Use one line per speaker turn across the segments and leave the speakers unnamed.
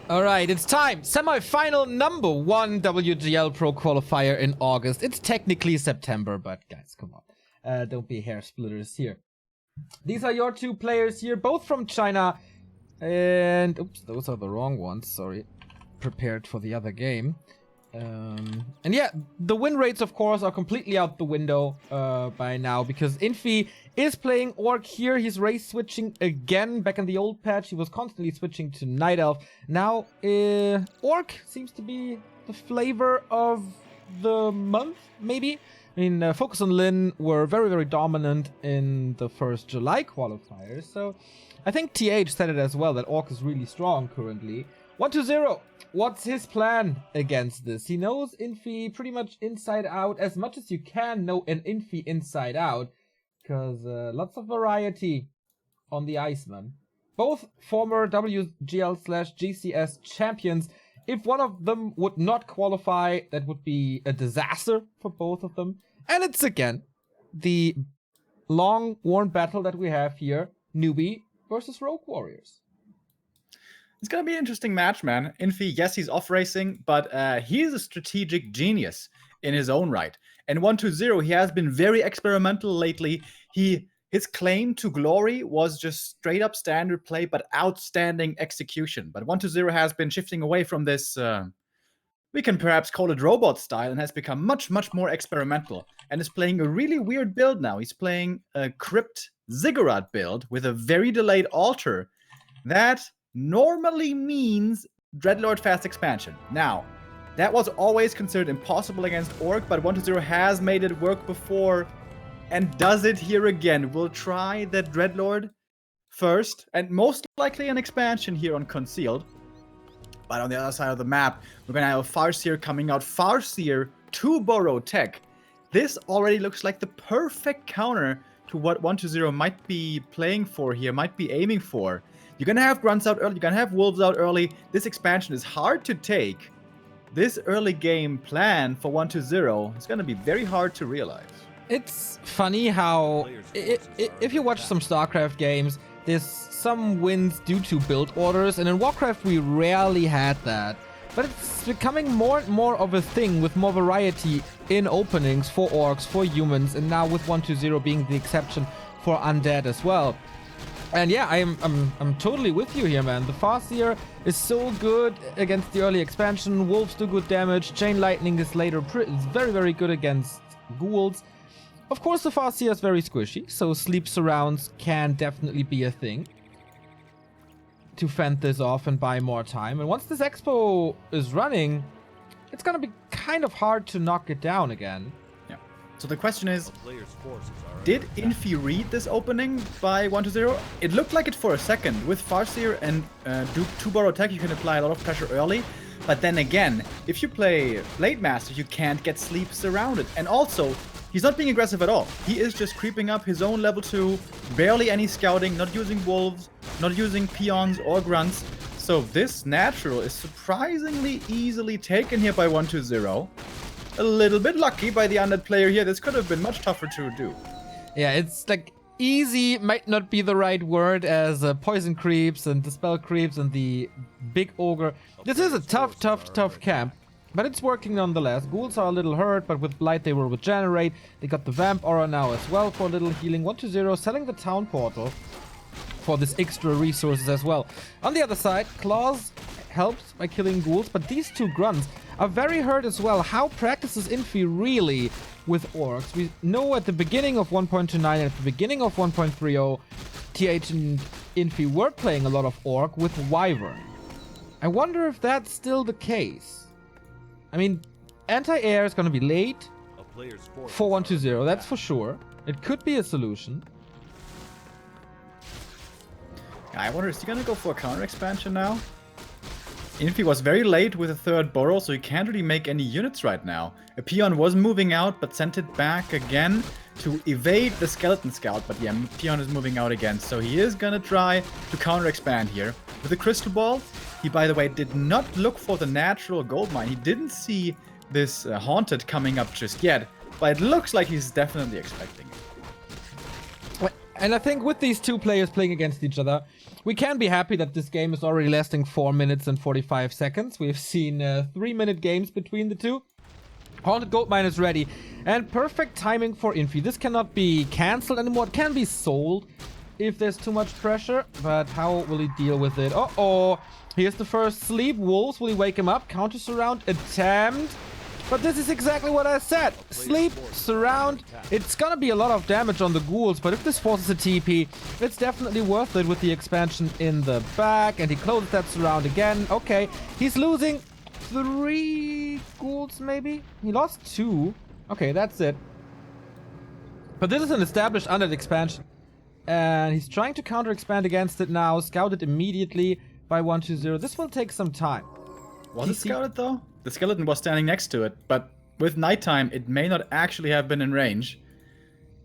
All right, it's time. Semi-final number 1 WGL Pro Qualifier in August. It's technically September, but guys, come on. Don't be hair splitters here. These are your two players here, both from China. And, oops, those are the wrong ones, sorry. Prepared for the other game. And yeah, the win rates, of course, are completely out the window by now, because Infi is playing Orc here. He's race switching again. Back in the old patch, he was constantly switching to Night Elf. Now, Orc seems to be the flavor of the month, maybe. I mean, Focus and Lin were very, very dominant in the first July qualifiers, so I think TH said it as well, that Orc is really strong currently. 1-0. What's his plan against this? He knows Infi pretty much inside out, as much as you can know an Infi inside out, because lots of variety on the Iceman. Both former WGL/GCS champions. If one of them would not qualify, that would be a disaster for both of them. And it's again the long worn battle that we have here, Newbie versus Rogue Warriors.
It's going to be an interesting match, man. Infi, yes, he's off racing, but he's a strategic genius in his own right. And 1-0, he has been very experimental lately. His claim to glory was just straight up standard play, but outstanding execution. But 1-0 has been shifting away from this, we can perhaps call it robot style, and has become much, much more experimental. And is playing a really weird build now. He's playing a Crypt Ziggurat build with a very delayed altar. That normally means Dreadlord fast expansion. Now, that was always considered impossible against Orc, but 1-0 has made it work before and does it here again. We'll try the Dreadlord first, and most likely an expansion here on Concealed. But on the other side of the map, we're going to have Farseer coming out. Farseer to borrow tech. This already looks like the perfect counter to what 1-0 might be playing for here, might be aiming for. You're going to have Grunts out early, you're going to have Wolves out early. This expansion is hard to take. This early game plan for 1-0 is going to be very hard to realize.
It's funny how, if you watch some StarCraft games, there's some wins due to build orders, and in Warcraft we rarely had that. But it's becoming more and more of a thing with more variety in openings for Orcs, for humans, and now with 1-0 being the exception for Undead as well. And yeah, I'm totally with you here, man. The Farseer is so good against the early expansion. Wolves do good damage. Chain Lightning is later is very, very good against ghouls. Of course, the Farseer is very squishy, so sleep surrounds can definitely be a thing to fend this off and buy more time. And once this expo is running, it's gonna be kind of hard to knock it down again.
Yeah. So the question is, did Infi read this opening by 1-0? It looked like it for a second. With Farseer and do borrow tech, you can apply a lot of pressure early. But then again, if you play Blade Master, you can't get sleep surrounded. And also, he's not being aggressive at all. He is just creeping up his own level 2, barely any scouting, not using wolves, not using peons or grunts. So this natural is surprisingly easily taken here by 1-0. A little bit lucky by the undead player here. This could have been much tougher to do.
Yeah, it's like easy might not be the right word, as poison creeps and dispel creeps and the big ogre. This is a tough camp. But it's working nonetheless. Ghouls are a little hurt, but with Blight they will regenerate. They got the Vamp Aura now as well for a little healing. 1-0 selling the Town Portal for this extra resources as well. On the other side, Claws helps by killing ghouls, but these two Grunts are very hurt as well. How practices Infi really with Orcs? We know at the beginning of 1.29 and at the beginning of 1.30, TH and Infi were playing a lot of Orc with Wyvern. I wonder if that's still the case. I mean, anti-air is going to be late for 1-0, that's for sure. It could be a solution.
I wonder, is he going to go for a counter expansion now? Infi was very late with a third Burrow, so he can't really make any units right now. A Peon was moving out, but sent it back again to evade the Skeleton Scout. But yeah, Peon is moving out again, so he is going to try to counter expand here. With the Crystal Ball, he, by the way, did not look for the natural gold mine. He didn't see this Haunted coming up just yet, but it looks like he's definitely expecting it.
And I think with these two players playing against each other, We can be happy that this game is already lasting 4 minutes and 45 seconds. We've seen 3-minute games between the two. Haunted Goldmine is ready. And perfect timing for Infi. This cannot be cancelled anymore. It can be sold if there's too much pressure. But how will he deal with it? Uh-oh. Here's the first sleep. Wolves, will he wake him up? Counter surround attempt. But this is exactly what I said. Sleep, surround. It's gonna be a lot of damage on the ghouls, but if this forces a TP, it's definitely worth it with the expansion in the back. And he closes that surround again. Okay, he's losing 3 ghouls maybe? He lost 2. Okay, that's it. But this is an established undead expansion. And he's trying to counter expand against it now. Scouted immediately by 120. This will take some time.
Was it scouted though? The skeleton was standing next to it, but with nighttime, it may not actually have been in range.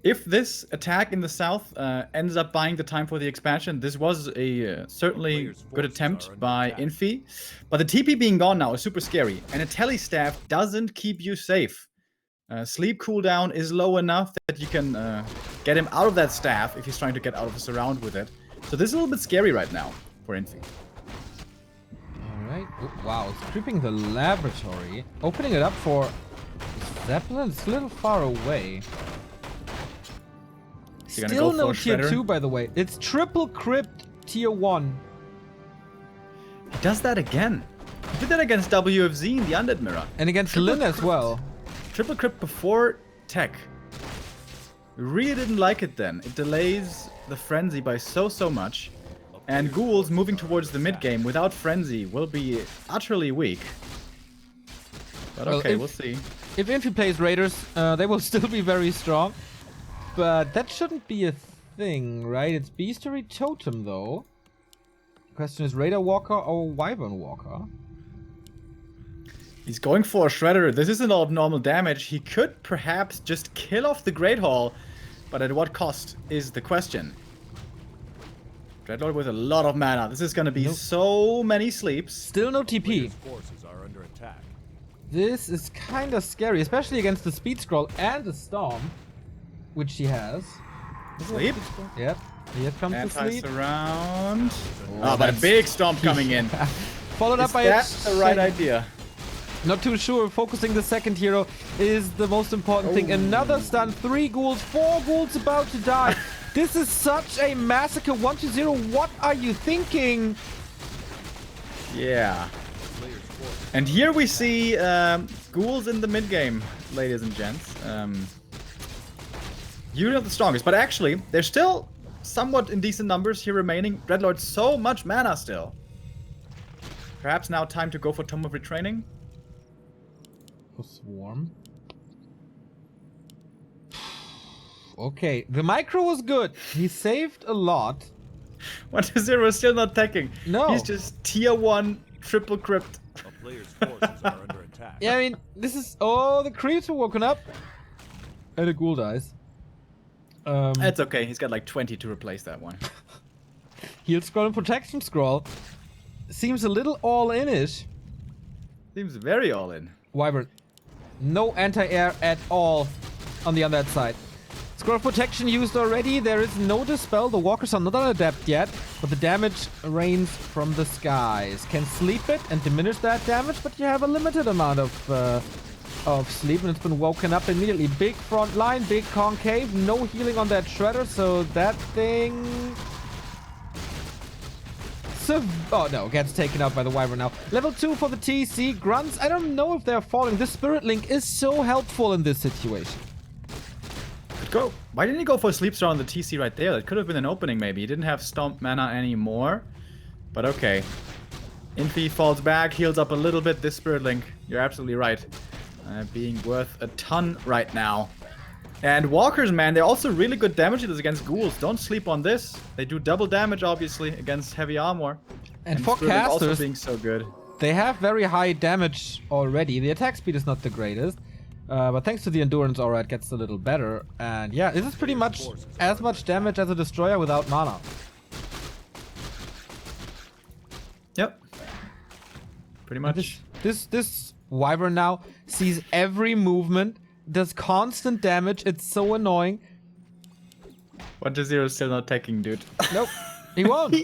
If this attack in the south ends up buying the time for the expansion, this was a certainly good attempt by Infi. But the TP being gone now is super scary, and a tele staff doesn't keep you safe. Sleep cooldown is low enough that you can get him out of that staff if he's trying to get out of the surround with it. So this is a little bit scary right now for Infi.
Alright. Wow, it's creeping the laboratory. Opening it up for Zeppelin. It's a little far away. Still no tier 2, by the way. It's triple crypt tier 1.
He does that again. He did that against WFZ in the Undead Mirror.
And against Lin as well.
Triple crypt before tech. We really didn't like it then. It delays the frenzy by so much. And ghouls moving towards the mid game without frenzy will be utterly weak. But okay, we'll see.
If Infi plays Raiders, they will still be very strong. But that shouldn't be a thing, right? It's Beastery Totem, though. The question is Raider Walker or Wyvern Walker?
He's going for a Shredder. This isn't all normal damage. He could perhaps just kill off the Great Hall. But at what cost is the question. Dreadlord with a lot of mana. This is going to be so many sleeps.
Still no TP. This is kind of scary, especially against the Speed Scroll and the Storm, which he has.
Sleep?
Yep. Here comes the sleep.
Around. Oh, but a big Storm coming in.
Followed up by
that's the right idea.
Not too sure. Focusing the second hero is the most important thing. Another stun. 3 ghouls. 4 ghouls about to die. This is such a massacre. 1-0. What are you thinking?
Yeah. And here we see ghouls in the mid game, ladies and gents. You're not the strongest, but actually, there's still somewhat in decent numbers here remaining. Dreadlord, so much mana still. Perhaps now time to go for Tome of Retraining.
Swarm. Okay, the micro was good. He saved a lot.
1-0 is still not teching.
No.
He's just tier 1 triple crypt.
A player's forces are under attack.
Yeah, I mean, this is... Oh, the creeps are woken up. And a ghoul dies.
That's okay. He's got like 20 to replace that one.
Heal scroll and protection scroll. Seems a little all-in-ish.
Seems very all-in.
Wyvern. No anti-air at all on the undead side. Scroll of protection used already. There is no dispel. The walkers are not on adept yet, but the damage rains from the skies. Can sleep it and diminish that damage, but you have a limited amount of sleep, and it's been woken up immediately. Big front line, big concave, no healing on that shredder, so that thing... Oh no, gets taken out by the Wyvern now. Level 2 for the TC. Grunts, I don't know if they're falling. This Spirit Link is so helpful in this situation.
Go. Why didn't he go for a Sleep Star on the TC right there? That could have been an opening maybe. He didn't have Stomp mana anymore. But okay. Infi falls back, heals up a little bit. This Spirit Link, you're absolutely right. Being worth a ton right now. And Walkers, man, they're also really good damage dealers against ghouls. Don't sleep on this. They do double damage, obviously, against heavy armor.
And for
Spirit Link also
casters,
being so good.
They have very high damage already. The attack speed is not the greatest. But thanks to the endurance aura, it gets a little better. And yeah, this is pretty much as much damage as a destroyer without mana.
Yep. Pretty much.
This Wyvern now sees every movement, does constant damage. It's so annoying.
1-0 is still not taking, dude.
Nope. He won't.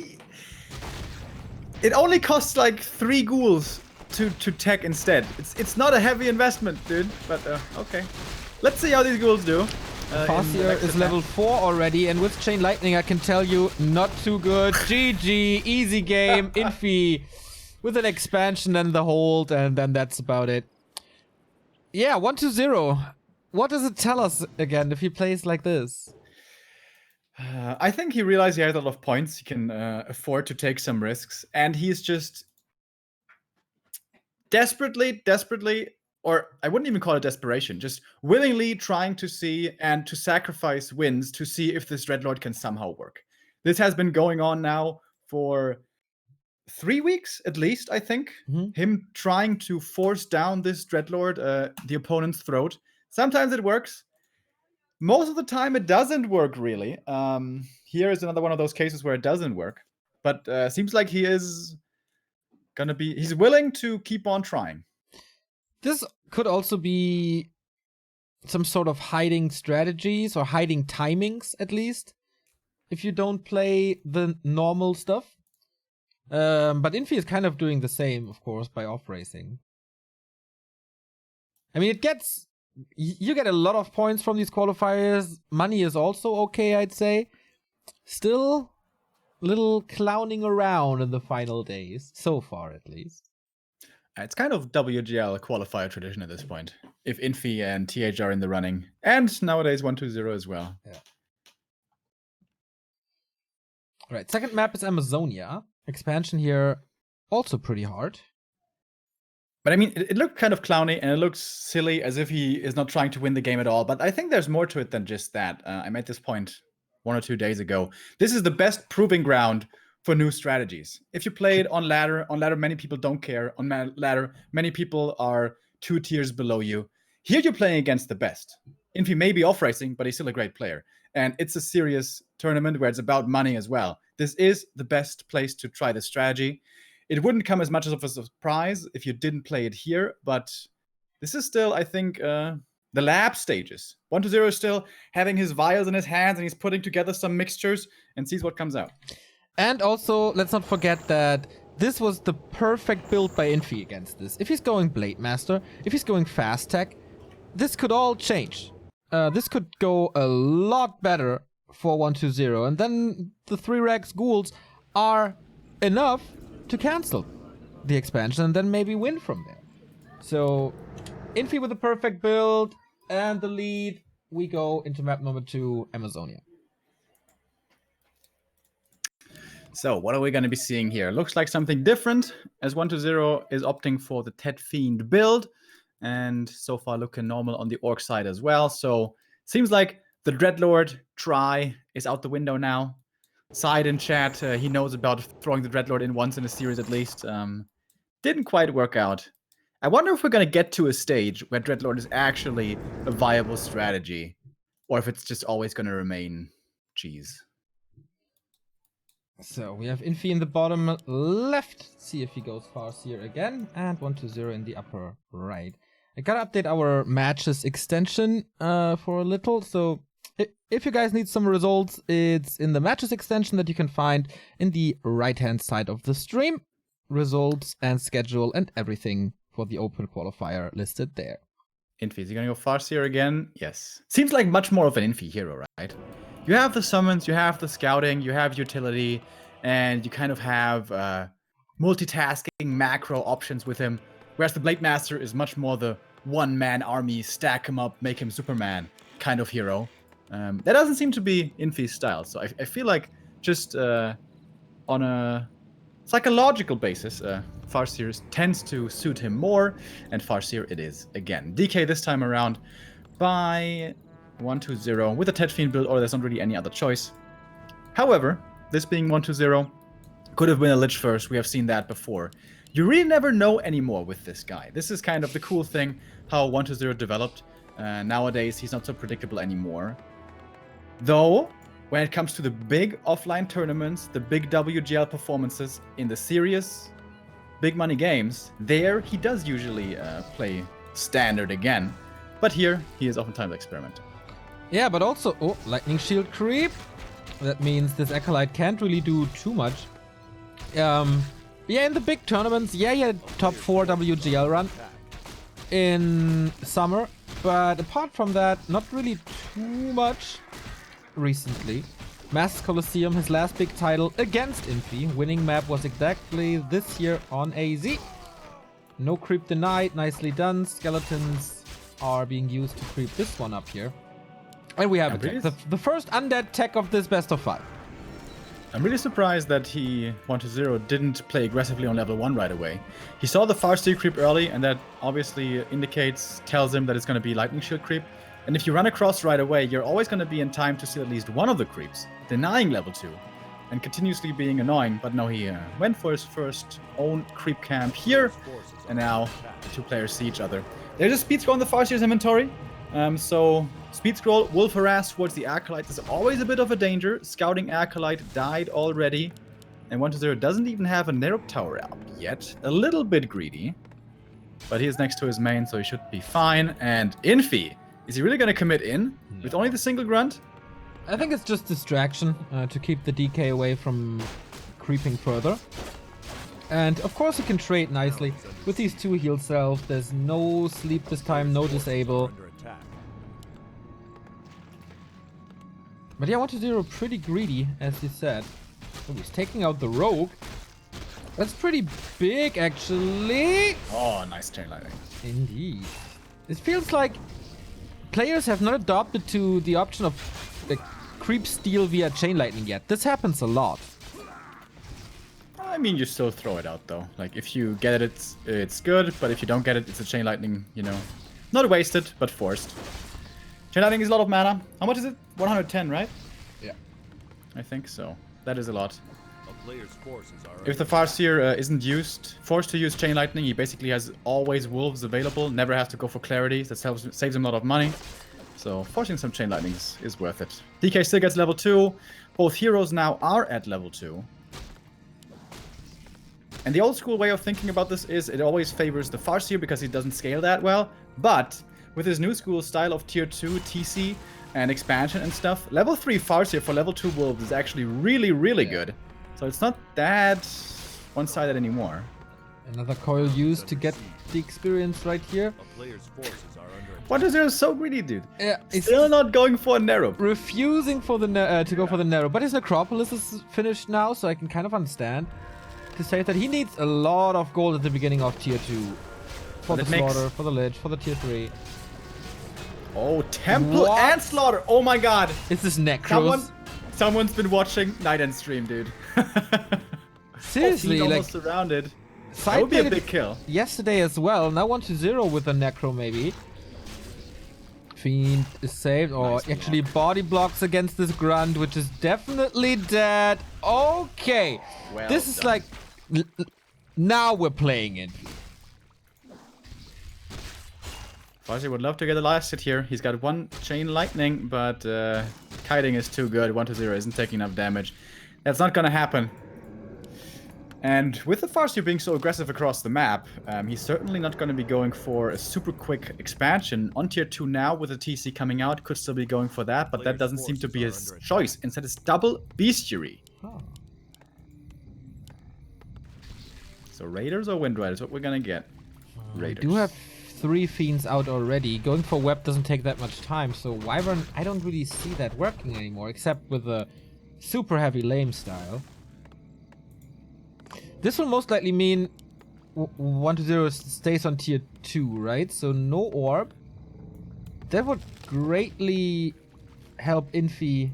It only costs like 3 ghouls to tech instead. It's not a heavy investment, dude. But okay, let's see how these ghouls do.
Farseer is level 4 already, and with Chain Lightning, I can tell you, not too good. GG, easy game, Infi with an expansion and the hold, and then that's about it. Yeah, 1-0. What does it tell us again if he plays like this?
I think he realized he has a lot of points. He can afford to take some risks, and he's just desperately, or I wouldn't even call it desperation, just willingly trying to see and to sacrifice wins to see if this Dreadlord can somehow work. This has been going on now for 3 weeks at least, I think. Him trying to force down this Dreadlord, the opponent's throat. Sometimes it works. Most of the time it doesn't work, really. Here is another one of those cases where it doesn't work. But seems like he is gonna be... He's willing to keep on trying.
This could also be some sort of hiding strategies or hiding timings, at least, if you don't play the normal stuff. But Infi is kind of doing the same, of course, by off-racing. I mean, you get a lot of points from these qualifiers. Money is also okay, I'd say. Still, little clowning around in the final days, so far at least.
It's kind of WGL qualifier tradition at this point. If Infi and TH are in the running. And nowadays 1-2-0 as well.
Yeah. Right, second map is Amazonia. Expansion here, also pretty hard.
But I mean, it looked kind of clowny and it looks silly as if he is not trying to win the game at all. But I think there's more to it than just that. I made this point 1 or 2 days ago. This is the best proving ground for new strategies. If you play it on ladder many people don't care. On ladder, many people are 2 tiers below you. Here you're playing against the best. Infi may be off-racing, but he's still a great player. And it's a serious tournament where it's about money as well. This is the best place to try this strategy. It wouldn't come as much of a surprise if you didn't play it here, but this is still, I think, the lab stages. 1-2-0 is still having his vials in his hands, and he's putting together some mixtures and sees what comes out.
And also, let's not forget that this was the perfect build by Infi against this. If he's going Blade Master, if he's going Fast Tech, this could all change. This could go a lot better for 1-2-0, and then the 3 Rex Ghouls are enough to cancel the expansion and then maybe win from there. So, Infi with the perfect build and the lead. We go into map number 2, Amazonia.
So, what are we going to be seeing here? Looks like something different, as 1-2-0 is opting for the Tet Fiend build, and so far looking normal on the Orc side as well. So, seems like the Dreadlord try is out the window now. Side in chat, he knows about throwing the Dreadlord in once in a series at least. Didn't quite work out. I wonder if we're going to get to a stage where Dreadlord is actually a viable strategy, or if it's just always going to remain cheese.
So we have Infi in the bottom left. See if he goes Farseer again. And 1-2-0 in the upper right. I gotta update our matches extension for a little. So if you guys need some results, it's in the matches extension that you can find in the right-hand side of the stream. Results and schedule and everything for the open qualifier listed there.
Infi, is he gonna go Farseer again? Yes. Seems like much more of an Infi hero, right? You have the summons, you have the scouting, you have utility, and you kind of have multitasking macro options with him. Whereas the Blade Master is much more the one-man army, stack him up, make him Superman kind of hero. That doesn't seem to be Infi's style. So I feel like just on a psychological basis, Farseer tends to suit him more, and Farseer it is again. DK this time around by 1-2-0 with a Tet Fiend build, or there's not really any other choice. However, this being 1-2-0 could have been a Lich first. We have seen that before. You really never know anymore with this guy. This is kind of the cool thing, how 1-2-0 developed. Nowadays, he's not so predictable anymore. Though, when it comes to the big offline tournaments, the big WGL performances in the serious big money games, there he does usually play standard again. But here, he is oftentimes experimental.
Yeah, but also, lightning shield creep. That means this Acolyte can't really do too much. Yeah, in the big tournaments, yeah, he had a top 4 WGL run in summer. But apart from that, not really too much recently. Masters Coliseum, his last big title against Infi. Winning map was exactly this year on AZ. No creep denied, nicely done. Skeletons are being used to creep this one up here. And we have a tech. The first undead tech of this best of 5.
I'm really surprised that he 1-0 didn't play aggressively on level 1 right away. He saw the Farseer creep early, and that obviously tells him that it's going to be Lightning Shield creep. And if you run across right away, you're always going to be in time to see at least one of the creeps, denying level 2, and continuously being annoying. But no, he went for his first own creep camp here, and now the two players see each other. There's a speed scroll in the Farseer's inventory. So speed scroll, wolf harass towards the Acolyte is always a bit of a danger. Scouting Acolyte died already. And 1-0 doesn't even have a Nerub tower up yet. A little bit greedy. But he is next to his main, so he should be fine. And Infi, is he really going to commit in? No. With only the single grunt?
I think it's just distraction to keep the DK away from creeping further. And of course he can trade nicely. With these 2 heal cells, there's no sleep this time, no disable. But yeah, 1-0 pretty greedy, as you said. Oh, he's taking out the rogue. That's pretty big, actually.
Oh, nice chain lightning.
Indeed. It feels like players have not adopted to the option of the creep steal via chain lightning yet. This happens a lot.
I mean, you still throw it out, though. Like, if you get it, it's good. But if you don't get it, it's a chain lightning, you know. Not wasted, but forced. Chain lightning is a lot of mana. How much is it? 110, right?
Yeah.
I think so. That is a lot.
A player's forces are
If the Farseer isn't forced to use chain lightning, he basically has always wolves available. Never has to go for clarity. That saves him a lot of money. So forcing some chain lightning is worth it. DK still gets level 2. Both heroes now are at level 2. And the old school way of thinking about this is it always favors the Farseer because he doesn't scale that well. But with his new school style of tier 2 TC and expansion and stuff, level 3 Farseer for level 2 wolves is actually really, really good. So it's not that one-sided anymore.
Another coil used to get the experience right here.
A player's forces are under
1-0 is so greedy, dude.
Yeah,
Still not going for a Nerub.
Refusing for the to go for the Necro. But his Necropolis is finished now, so I can kind of understand. To say that he needs a lot of gold at the beginning of tier 2. For the Slaughter, for the Lich, for the tier 3.
Oh, Temple and Slaughter. Oh my god.
Is this Necros?
Someone's been watching Night End stream, dude.
Seriously,
almost surrounded. That
Side
would be a big kill.
Yesterday as well. Now 1-0 with a Necro maybe. Fiend is saved, or actually body blocks against this Grunt, which is definitely dead. Okay.
Well
this is
done.
like... now we're playing it.
Farseer would love to get the last hit here. He's got 1 chain lightning, but kiting is too good. 1-0 isn't taking enough damage. That's not gonna happen. And with the Farseer being so aggressive across the map, he's certainly not going to be going for a super quick expansion. On tier 2 now with the TC coming out, could still be going for that, but that doesn't seem to be his choice. Instead it's double bestiary.
Oh.
So Raiders or Wind Riders, what we're gonna get? Raiders.
We do have 3 Fiends out already. Going for Web doesn't take that much time, so Wyvern, I don't really see that working anymore, except with the super heavy lame style. This will most likely mean 1-0 stays on tier 2, right? So no orb. That would greatly help Infi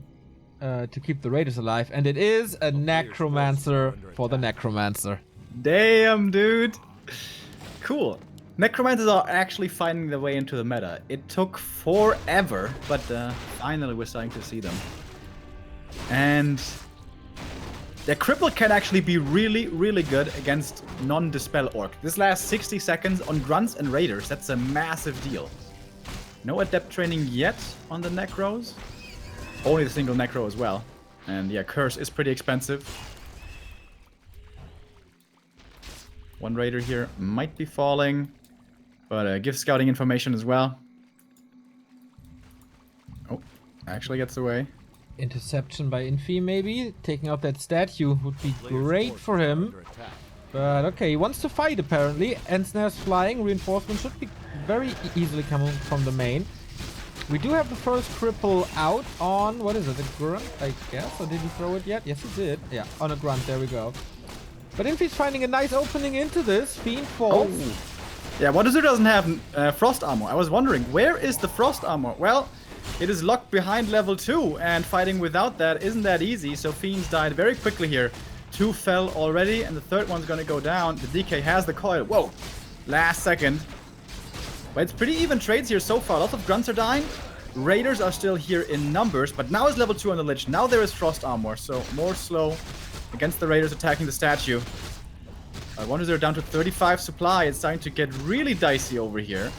to keep the Raiders alive. And it is a Necromancer for the Necromancer.
Damn, dude. Cool. Necromancers are actually finding their way into the meta. It took forever, but finally we're starting to see them. And their cripple can actually be really, really good against non-dispel orc. This lasts 60 seconds on grunts and raiders. That's a massive deal. No adept training yet on the necros. Only the single necro as well. And yeah, curse is pretty expensive. 1 raider here might be falling, but give scouting information as well. Oh, actually gets away.
Interception by Infi maybe. Taking out that statue would be great for him. But okay, he wants to fight apparently. And snares flying. Reinforcement should be very easily coming from the main. We do have the first cripple out on, what is it, a grunt, I guess? Or did he throw it yet? Yes, he did. Yeah, on a grunt, there we go. But Infi's finding a nice opening into this. Fiend falls.
Oh. Yeah, WC3 doesn't have frost armor. I was wondering, where is the frost armor? Well, it is locked behind level 2, and fighting without that isn't that easy, so Fiends died very quickly here. 2 fell already, and the third one's gonna go down. The DK has the coil. Whoa! Last second. But it's pretty even trades here so far. Lots of grunts are dying. Raiders are still here in numbers, but now it's level 2 on the Lich. Now there is frost armor, so more slow against the Raiders attacking the statue. WC3 down to 35 supply. It's starting to get really dicey over here.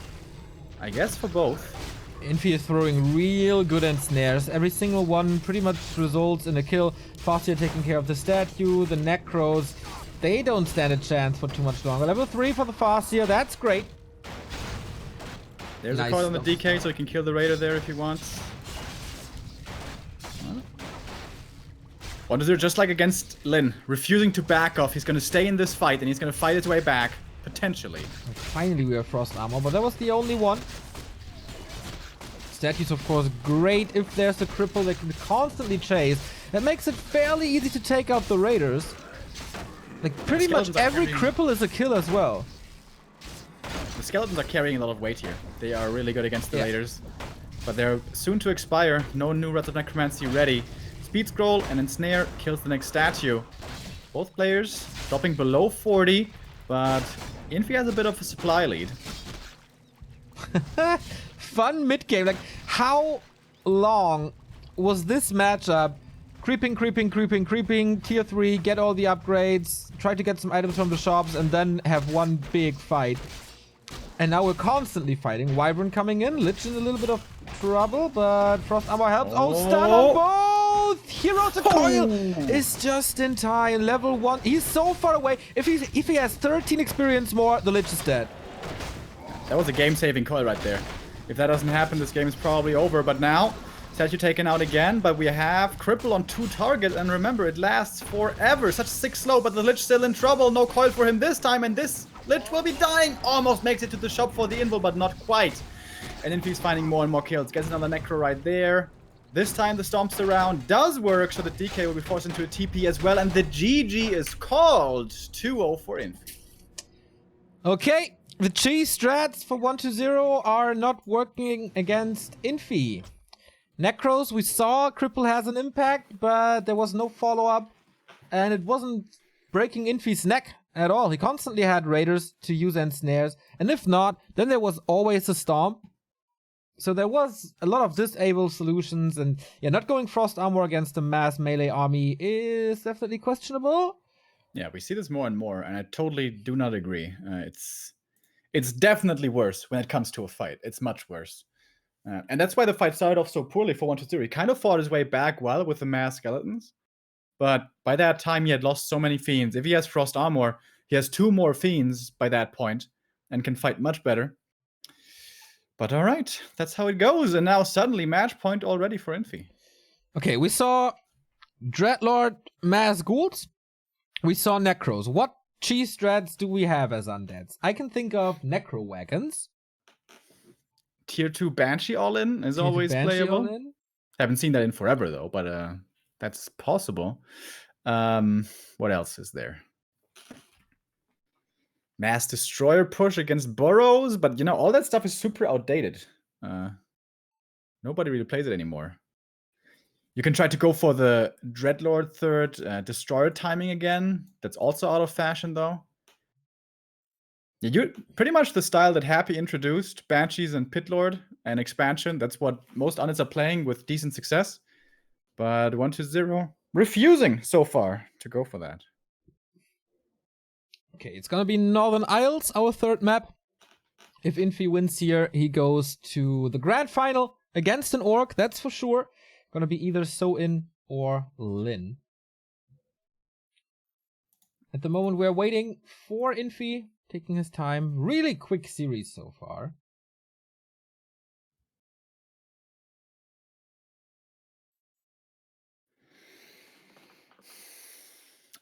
I guess for both.
Infi is throwing real good ensnares. Every single one pretty much results in a kill. Fastia taking care of the statue, the Necros. They don't stand a chance for too much longer. Level 3 for the Fastia. That's great.
There's
Nice
a card on the
stuff.
DK, so he can kill the Raider there if he wants. WC3 just like against Lin, refusing to back off. He's going to stay in this fight, and he's going to fight his way back, potentially.
Finally we have frost armor, but that was the only one. Statues, of course, great if there's a cripple they can constantly chase. That makes it fairly easy to take out the Raiders. Like, pretty much
Skeletons are
every
carrying-
cripple is a kill as well.
The Skeletons are carrying a lot of weight here. They are really good against the
Yeah.
Raiders. But they're soon to expire. No new Rats of Necromancy ready. Speed Scroll and Ensnare kills the next statue. Both players dropping below 40, but Infi has a bit of a supply lead.
Fun mid-game. Like, how long was this matchup? Creeping, tier 3, get all the upgrades, try to get some items from the shops, and then have one big fight. And now we're constantly fighting. Wyvern coming in, Lich in a little bit of trouble, but Frost Armor helps. Oh, stun on both! Heroes Coil is just in time. Level 1. He's so far away. If he has 13 experience more, the Lich is dead.
That was a game-saving coil right there. If that doesn't happen, this game is probably over. But now, statue taken out again, but we have cripple on 2 targets, and remember, it lasts forever. Such 6 slow, but the Lich still in trouble. No coil for him this time, and this Lich will be dying. Almost makes it to the shop for the invul, but not quite. And Infi's finding more and more kills. Gets another Necro right there. This time the Stomps around does work, so the DK will be forced into a TP as well, and the GG is called 2-0 for Infi.
Okay, the cheese strats for 1-0 are not working against Infi. Necros, we saw cripple has an impact, but there was no follow-up, and it wasn't breaking Infi's neck at all. He constantly had Raiders to use ensnares, and if not, then there was always a Stomp. So there was a lot of disable solutions, and yeah, not going Frost Armor against a mass melee army is definitely questionable.
Yeah, we see this more and more, and I totally do not agree. It's definitely worse when it comes to a fight. It's much worse. And that's why the fight started off so poorly for 1-2. He kind of fought his way back well with the mass skeletons. But by that time, he had lost so many fiends. If he has Frost Armor, he has 2 more fiends by that point and can fight much better. But alright, that's how it goes. And now suddenly match point already for Infi.
Okay, we saw Dreadlord mass ghouls. We saw Necros. What cheese strats do we have as undeads? I can think of Necro wagons.
Tier 2 Banshee all-in is always
Banshee
playable.
all-in.
Haven't seen that in forever though, but that's possible. What else is there? Mass Destroyer push against Burrows, but you know, all that stuff is super outdated. Nobody really plays it anymore. You can try to go for the Dreadlord third Destroyer timing again. That's also out of fashion though. Yeah, you pretty much the style that Happy introduced, Banshees and Pitlord and expansion. That's what most units are playing with decent success. But 1-0 refusing so far to go for that.
Okay, it's gonna be Northern Isles, our third map. If Infi wins here, he goes to the grand final against an orc, that's for sure. Gonna be either So-In or Lin. At the moment, we're waiting for Infi, taking his time. Really quick series so far.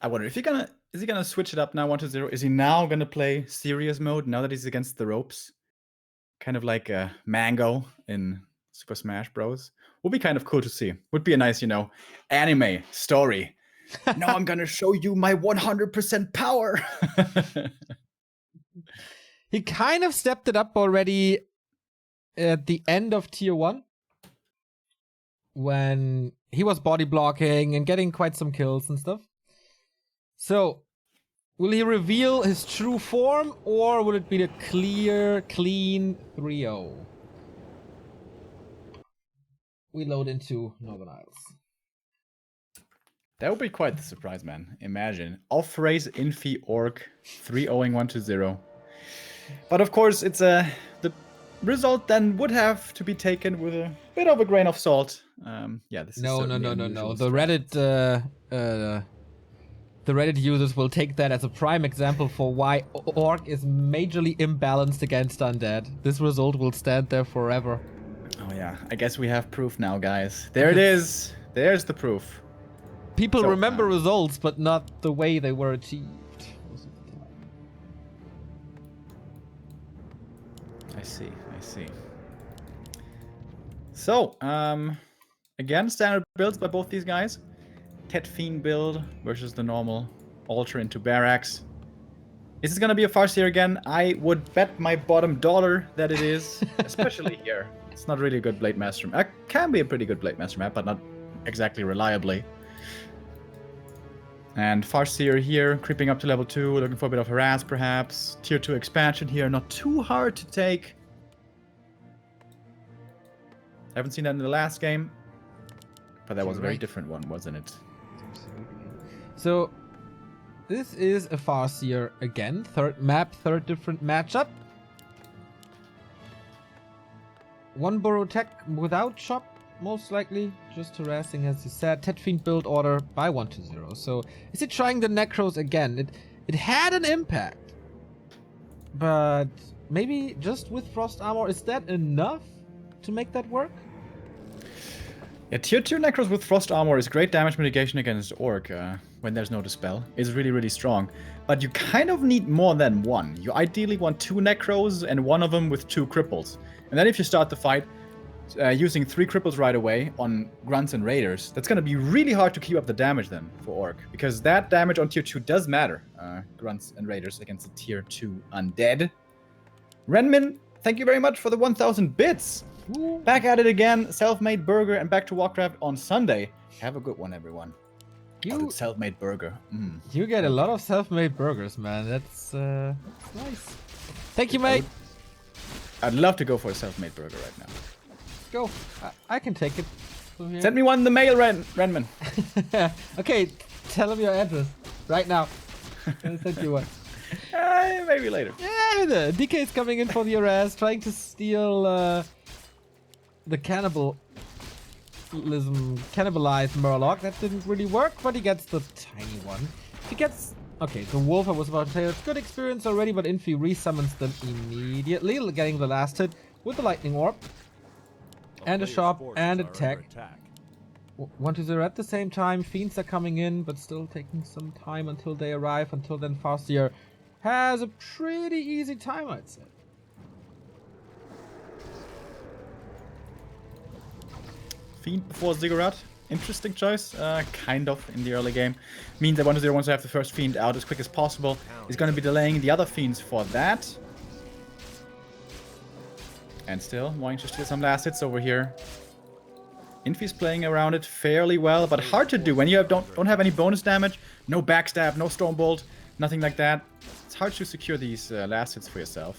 I wonder if you're gonna Is he gonna switch it up now 1-0? Is he now gonna play serious mode now that he's against the ropes? Kind of like a Mango in Super Smash Bros. Would be kind of cool to see. Would be a nice, anime story. Now I'm gonna show you my 100% power.
He kind of stepped it up already at the end of Tier 1. When he was body blocking and getting quite some kills and stuff. So, will he reveal his true form, or will it be the clear, clean 3-0? We load into Northern Isles.
That would be quite the surprise, man. Imagine. Off-race Infi Orc 3-0ing 1-0. But of course, it's the result then would have to be taken with a bit of a grain of salt. This is
No.
unusual
The Reddit users will take that as a prime example for why Orc is majorly imbalanced against Undead. This result will stand there forever.
Oh yeah, I guess we have proof now, guys. There it is. There's the proof.
People remember results, but not the way they were achieved.
I see. So, again, standard builds by both these guys. Tet Fiend build versus the normal Alter into Barracks. Is this gonna be a Farseer again? I would bet my bottom dollar that it is, especially here. It's not really a good Blade Master map. It can be a pretty good Blade Master map, but not exactly reliably. And Farseer here, creeping up to level 2, looking for a bit of harass perhaps. Tier 2 expansion here, not too hard to take. Haven't seen that in the last game, but that was a very different one, wasn't it?
So, this is a Farseer again. Third map, third different matchup. One burrow tech without shop, most likely. Just harassing, as you said. Tet Fiend build order by 1-0. So, is it trying the Necros again? It had an impact. But maybe just with Frost Armor, is that enough to make that work?
Yeah, tier 2 Necros with Frost Armor is great damage mitigation against Orc when there's no Dispel. It's really, really strong. But you kind of need more than one. You ideally want 2 Necros and one of them with 2 Cripples. And then if you start the fight using 3 Cripples right away on Grunts and Raiders, that's going to be really hard to keep up the damage then for Orc. Because that damage on tier 2 does matter. Grunts and Raiders against the tier 2 Undead. Renmin, thank you very much for the 1,000 bits. Ooh. Back at it again, self-made burger, and back to Warcraft on Sunday. Have a good one, everyone. Self-made burger.
You get a lot of self-made burgers, man. That's nice. Thank you, mate.
I'd love to go for a self-made burger right now.
Go. I can take it.
Send me one in the mail, Renman.
Okay, tell him your address right now. I'll send you one.
Maybe later.
Yeah, the DK is coming in for the arrest, trying to steal the cannibalized Murloc. That didn't really work, but he gets the tiny one. He gets... Okay, the Wolf I was about to say, it's good experience already, but Infi resummons them immediately, getting the last hit with the Lightning Orb. And a shop, and a tech. 1-0 at the same time. Fiends are coming in, but still taking some time until they arrive. Until then, Farseer has a pretty easy time, I'd say.
Fiend before Ziggurat. Interesting choice, kind of, in the early game. Means that 1-0 wants to have the first Fiend out as quick as possible. He's going to be delaying the other Fiends for that. And still, wanting to steal some last hits over here. Infi's playing around it fairly well, but hard to do when you don't have any bonus damage, no backstab, no Stormbolt, nothing like that. It's hard to secure these last hits for yourself.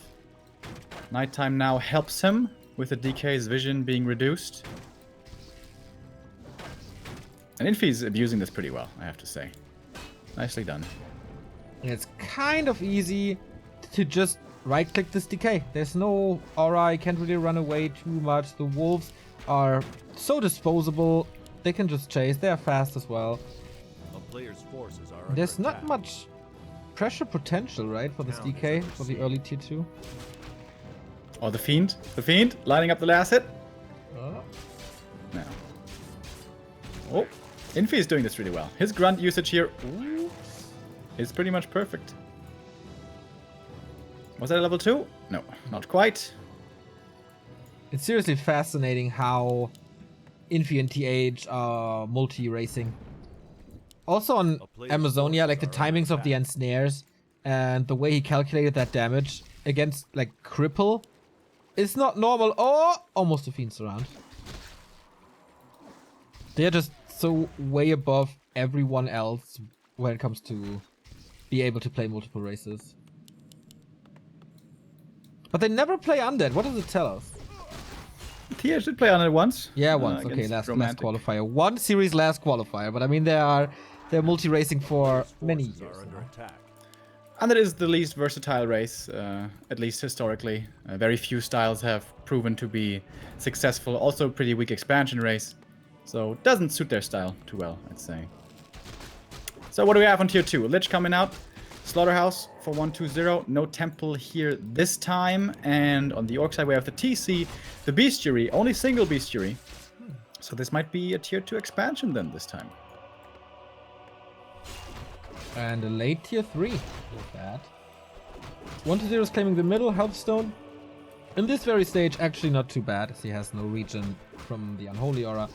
Nighttime now helps him with the DK's vision being reduced. And Infi's abusing this pretty well, I have to say. Nicely done.
And it's kind of easy to just right-click this DK. There's no aura, you can't really run away too much. The wolves are so disposable, they can just chase, they are fast as well. There's not much pressure potential, right, for this DK, for the early tier 2.
Oh, the Fiend, lining up the last hit. No. Oh, Infi is doing this really well. His grunt usage here, ooh, is pretty much perfect. Was that a level 2? No, not quite.
It's seriously fascinating how Infi and TH are multi-racing. Also on Amazonia, like the timings of the ensnares and the way he calculated that damage against like Cripple is not normal. Oh, almost a Fiend Surround. They're just so way above everyone else when it comes to be able to play multiple races. But they never play Undead. What does it tell us?
TH did play on it once.
Yeah, once. Okay, last qualifier. One series last qualifier. But I mean, they're multi-racing for many years.
And it is the least versatile race, at least historically. Very few styles have proven to be successful. Also, pretty weak expansion race. So, it doesn't suit their style too well, I'd say. So, what do we have on tier 2? Lich coming out. Slaughterhouse for 1-2-0. No temple here this time. And on the Orc side, we have the TC, the Bestiary. Only single Bestiary. So, this might be a tier 2 expansion then this time.
And a late tier 3 with that. 1-0 is claiming the middle, Healthstone. In this very stage, actually not too bad, as he has no regen from the Unholy Aura.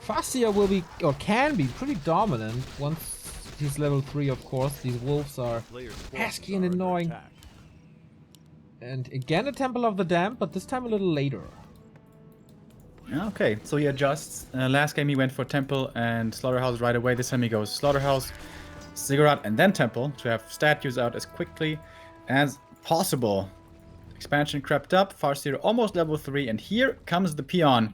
Farseer will be, or can be, pretty dominant once he's level 3, of course. These wolves are pesky and annoying. And again a Temple of the Damned, but this time a little later.
Okay, so he adjusts. Last game he went for Temple and Slaughterhouse right away. This time he goes Slaughterhouse, Ziggurat, and then Temple to have statues out as quickly as possible. Expansion crept up. Farseer almost level 3, and here comes the Peon.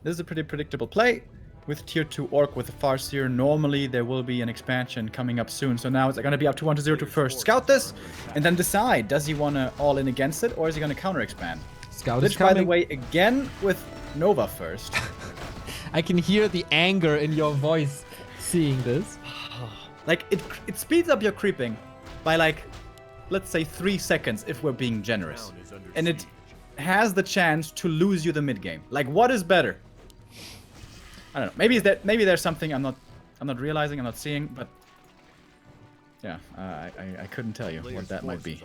This is a pretty predictable play. With tier 2 Orc with the Farseer, normally there will be an expansion coming up soon. So now it's going to be up to 1-0 to first scout this, and then decide, does he want to all in against it, or is he going to counter expand?
Scout
Lich,
is coming.
by the way, again with Nova first.
I can hear the anger in your voice seeing this.
Like, it speeds up your creeping by, like, let's say 3 seconds if we're being generous. And it has the chance to lose you the mid-game. Like, what is better? I don't know. Maybe there's something I'm not realizing, I'm not seeing, but yeah, I couldn't tell you what that might be.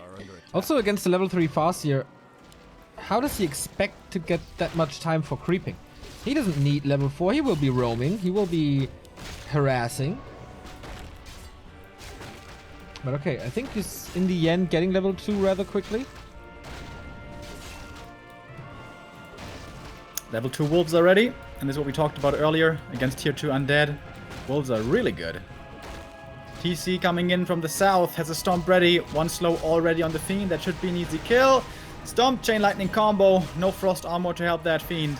Also against the level 3 Farseer, how does he expect to get that much time for creeping? He doesn't need level 4, he will be roaming, he will be harassing. But okay, I think he's in the end getting level 2 rather quickly.
Level 2 Wolves already, and this is what we talked about earlier against tier 2 Undead. Wolves are really good. TC coming in from the south, has a Stomp ready, 1 slow already on the Fiend, that should be an easy kill. Stomp, Chain Lightning combo, no Frost Armor to help that Fiend.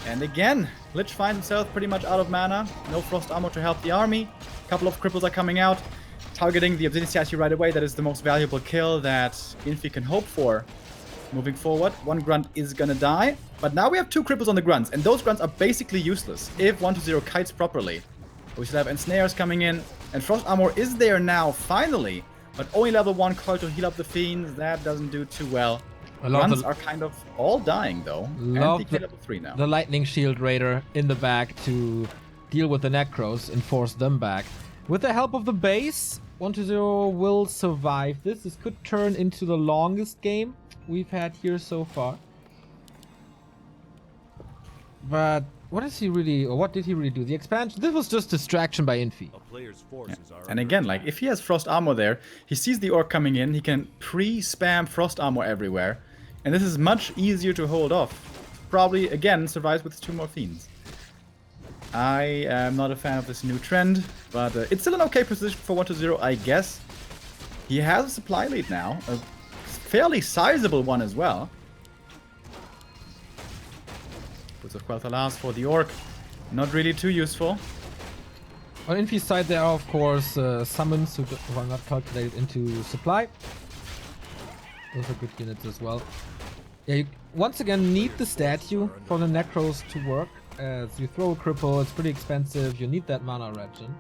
And again, Lich finds himself pretty much out of mana, no Frost Armor to help the army. A couple of cripples are coming out, targeting the Obsidian statue right away. That is the most valuable kill that Infi can hope for. Moving forward, 1 grunt is gonna die, but now we have 2 cripples on the grunts, and those grunts are basically useless if 1-0 kites properly. We still have ensnares coming in, and Frost Armor is there now, finally, but only level 1 coil to heal up the Fiends. That doesn't do too well. Grunts are kind of all dying though, and DK level 3 now.
The Lightning Shield Raider in the back to deal with the Necros and force them back. With the help of the base, 1-0 will survive this. This could turn into the longest game we've had here so far. But what is he really, or what did he really do? The expansion, this was just distraction by Infi.
Yeah. And again, like, if he has Frost Armor there, he sees the Orc coming in, he can pre-spam Frost Armor everywhere, and this is much easier to hold off. Probably, again, survives with 2 more Fiends. I am not a fan of this new trend, but it's still an okay position for 1-0, I guess. He has a supply lead now, a fairly sizable one as well. Boots of Quel'Thalas for the Orc, not really too useful.
On Infi's side there are of course summons who are not calculated into supply. Those are good units as well. Yeah, you once again need the statue for the Necros to work. As you throw a cripple, it's pretty expensive, you need that mana regen.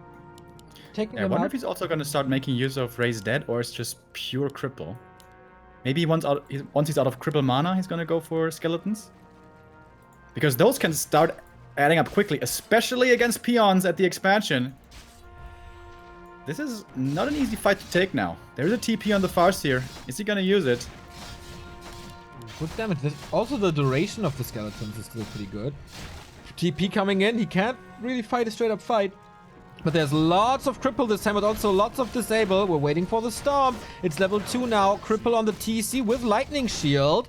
Taking
I wonder if he's also going to start making use of Raise Dead, or it's just pure cripple. Maybe once he's out of cripple mana, he's going to go for skeletons. Because those can start adding up quickly, especially against peons at the expansion. This is not an easy fight to take now. There's a TP on the Farseer. Is he gonna use it?
Good damage. Also, the duration of the skeletons is still pretty good. TP coming in, he can't really fight a straight up fight. But there's lots of cripple this time, but also lots of disable. We're waiting for the storm. It's level 2 now. Cripple on the TC with lightning shield.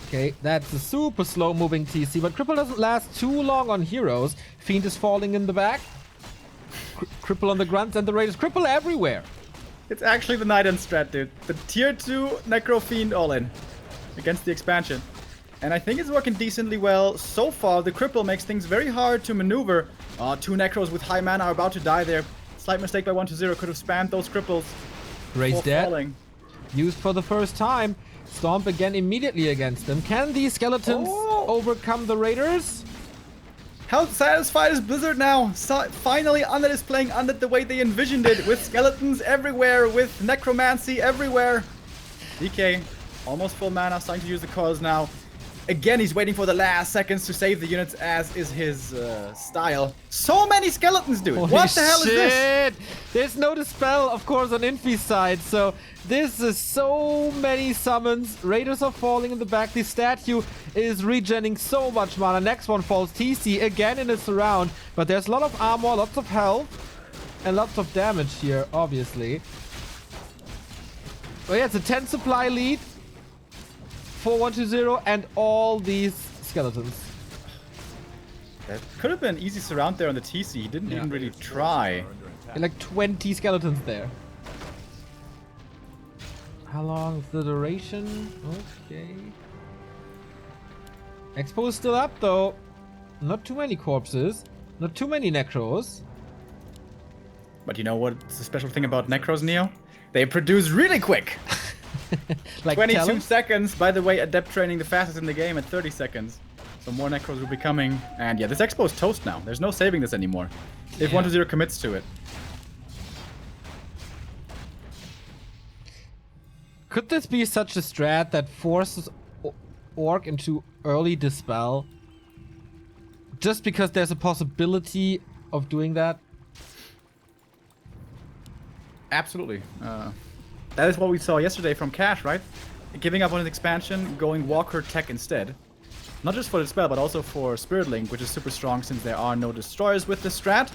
Okay, that's a super slow moving TC, but cripple doesn't last too long on heroes. Fiend is falling in the back. Cripple on the grunts and the raiders. Cripple everywhere.
It's actually the Night End strat, dude. The tier 2 Necro Fiend all-in against the expansion. And I think it's working decently well. So far, the cripple makes things very hard to maneuver. 2 Necros with high mana are about to die there. Slight mistake by 1-0. Could have spammed those cripples.
Raise dead.
Falling.
Used for the first time. Stomp again immediately against them. Can these skeletons overcome the raiders?
How satisfied is Blizzard now? Finally, Undead is playing Undead the way they envisioned it, with skeletons everywhere, with necromancy everywhere. DK, almost full mana, starting to use the coils now. Again, he's waiting for the last seconds to save the units, as is his style. So many skeletons, dude!
Holy
what the hell
shit.
is this?
There's no dispel, of course, on Infi's side, so this is so many summons. Raiders are falling in the back. The statue is regenning so much mana. Next one falls. TC again in a surround, but there's a lot of armor, lots of health, and lots of damage here, obviously. Oh yeah, it's a 10 supply lead. 4-1-2-0 and all these skeletons.
That could have been an easy surround there on the TC. He didn't even really try.
Like 20 skeletons there. How long is the duration? Okay. Expo is still up though. Not too many corpses. Not too many Necros.
But you know what's the special thing about Necros, Neo? They produce really quick.
Like
22
talent?
seconds. By the way, Adept training the fastest in the game at 30 seconds. So more Necros will be coming. And yeah, this Expo is toast now. There's no saving this anymore. If 1-0 commits to it.
Could this be such a strat that forces Orc into early dispel? Just because there's a possibility of doing that?
Absolutely. That is what we saw yesterday from Cash, right? Giving up on his expansion, going Walker Tech instead. Not just for the spell, but also for Spirit Link, which is super strong since there are no destroyers with this strat.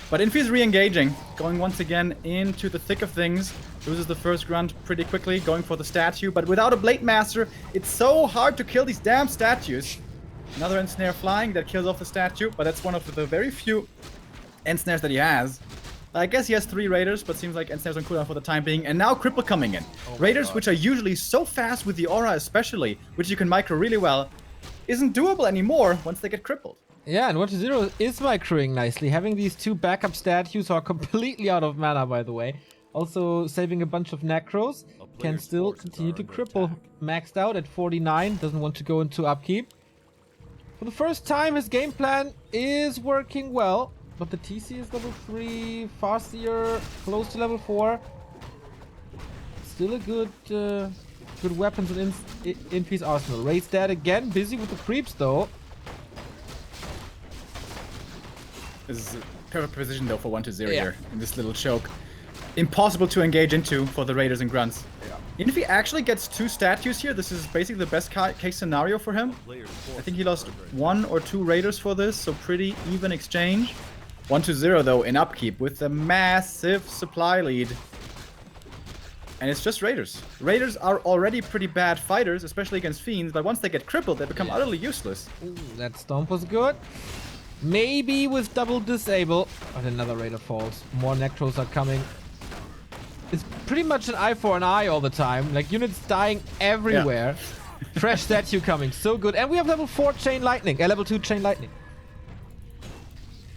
But Infi is re-engaging, going once again into the thick of things. Loses the first grunt pretty quickly, going for the statue. But without a Blade Master, it's so hard to kill these damn statues. Another Ensnare flying that kills off the statue, but that's one of the very few Ensnares that he has. I guess he has 3 Raiders, but seems like Ensnare's on cooldown for the time being. And now Cripple coming in. Raiders, which are usually so fast with the Aura especially, which you can micro really well, isn't doable anymore once they get crippled.
Yeah, and 1-0 is microing nicely. Having these 2 backup statues are completely out of mana, by the way. Also saving a bunch of Necros. Can still continue to cripple. Maxed out at 49. Doesn't want to go into upkeep. For the first time, his game plan is working well. But the TC is level 3, Farseer close to level 4. Still a good good weapons in Infi's arsenal. Raid's dead again, busy with the creeps though.
This is a perfect position though for 1-0 here in this little choke. Impossible to engage into for the Raiders and Grunts. Even if he actually gets 2 statues here, this is basically the best case scenario for him. I think he lost 1 or 2 Raiders for this, so pretty even exchange. 1-0 though in upkeep with a massive supply lead. And it's just Raiders. Raiders are already pretty bad fighters, especially against Fiends, but once they get crippled, they become utterly useless.
Ooh, that stomp was good. Maybe with double disable. But another Raider falls. More Necros are coming. It's pretty much an eye for an eye all the time. Like units dying everywhere. Fresh statue coming. So good. And we have level 4 Chain Lightning. Level 2 Chain Lightning.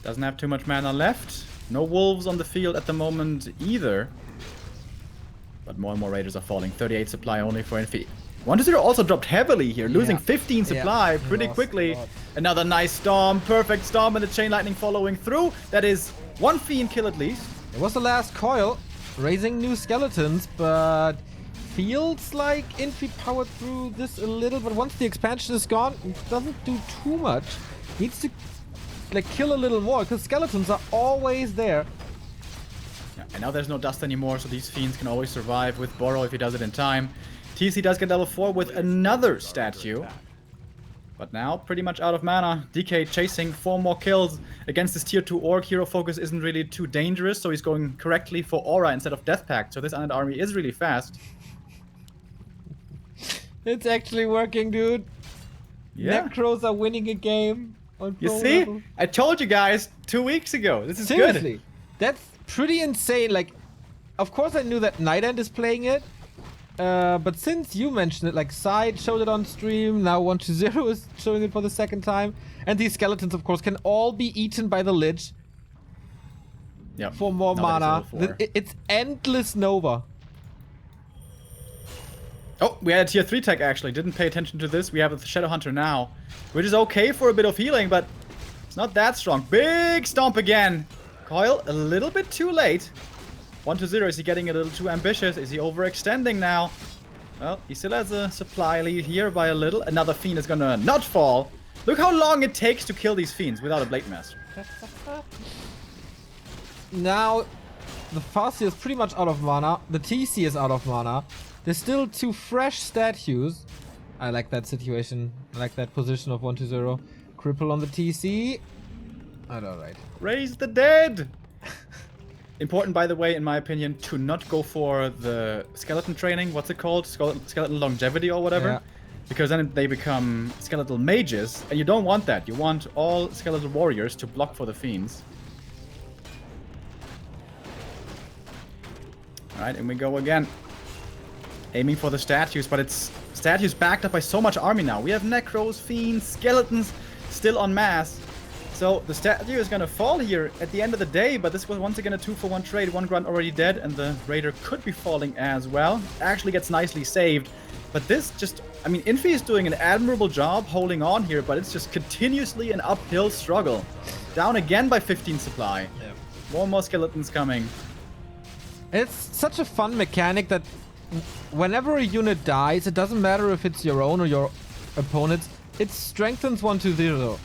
Doesn't have too much mana left. No wolves on the field at the moment either. But more and more Raiders are falling. 38 supply only for Infi. 1-0 also dropped heavily here, losing 15 supply pretty quickly. Another nice Storm, perfect Storm, and the Chain Lightning following through. That is 1 Fiend kill at least.
It was the last coil, raising new skeletons, but feels like Infi powered through this a little, but once the expansion is gone, it doesn't do too much. Needs to like kill a little more, because skeletons are always there.
Yeah, and now there's no dust anymore, so these fiends can always survive with Boro if he does it in time. TC does get level 4 with another statue. But now, pretty much out of mana. DK chasing 4 more kills against this tier 2 orc. Hero focus isn't really too dangerous, so he's going correctly for Aura instead of Death Pact. So this Undead army is really fast.
It's actually working, dude.
Yeah.
Necros are winning a game on
You
pro
see?
level.
I told you guys 2 weeks ago. This is
Seriously,
good.
that's pretty insane. Like, of course I knew that Night End is playing it. But since you mentioned it, like Side showed it on stream, now 120 is showing it for the second time. And these skeletons, of course, can all be eaten by the Lich
Yep.
for more
Now that
mana.
it's level 4.
It's endless Nova.
Oh, we had a tier 3 tech actually. Didn't pay attention to this. We have a Shadow Hunter now, which is okay for a bit of healing, but it's not that strong. Big stomp again. Coil, a little bit too late. 1-0. Is he getting a little too ambitious? Is he overextending now? Well, he still has a supply lead here by a little. Another Fiend is gonna not fall. Look how long it takes to kill these Fiends without a Blade Master.
Now, the Farsi is pretty much out of mana. The TC is out of mana. There's still 2 fresh statues. I like that situation. I like that position of 1-0. Cripple on the TC. Alright.
Raise the dead! Important, by the way, in my opinion, to not go for the skeleton training. What's it called? Skeleton longevity or whatever.
Yeah.
Because then they become skeletal mages, and you don't want that. You want all skeletal warriors to block for the fiends. Alright, and we go again. Aiming for the statues, but it's statues backed up by so much army now. We have necros, fiends, skeletons still en masse. So the statue is gonna fall here at the end of the day, but this was once again a 2-for-1 trade. 1 grunt already dead, and the raider could be falling as well. Actually gets nicely saved. But this just, I mean, Infi is doing an admirable job holding on here, but it's just continuously an uphill struggle. Down again by 15 supply. Yeah. More skeletons coming.
It's such a fun mechanic that whenever a unit dies, it doesn't matter if it's your own or your opponent's, it strengthens 1-0.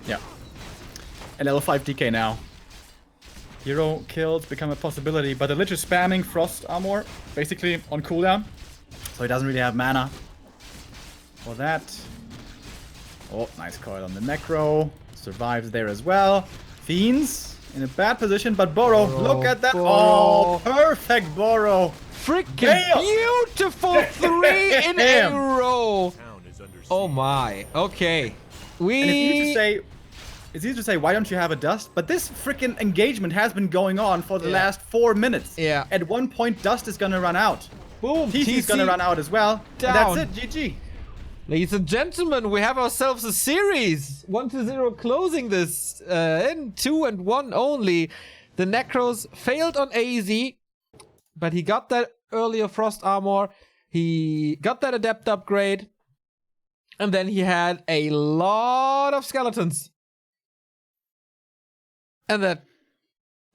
Yeah. And level 5 DK now. Hero kills become a possibility, but the Lich is spamming Frost Armor, basically on cooldown. So he doesn't really have mana for that. Oh, nice coil on the Necro. Survives there as well. Fiends in a bad position, but Boro, look at that.
Boro.
Oh, perfect Boro.
Freaking
Damn.
beautiful 3 in a
Damn.
row.
Town is under
Oh
siege.
my. Okay.
And it's easy to say, why don't you have a dust? But this freaking engagement has been going on for the last 4 minutes.
Yeah.
At one point, dust is gonna run out.
Boom.
TC's gonna run out as well.
down.
And that's it, GG.
Ladies and gentlemen, we have ourselves a series. 1-0 closing this in 2 and 1 only. The Necros failed on AZ, but he got that earlier Frost Armor. He got that Adept upgrade. And then he had a lot of skeletons. And that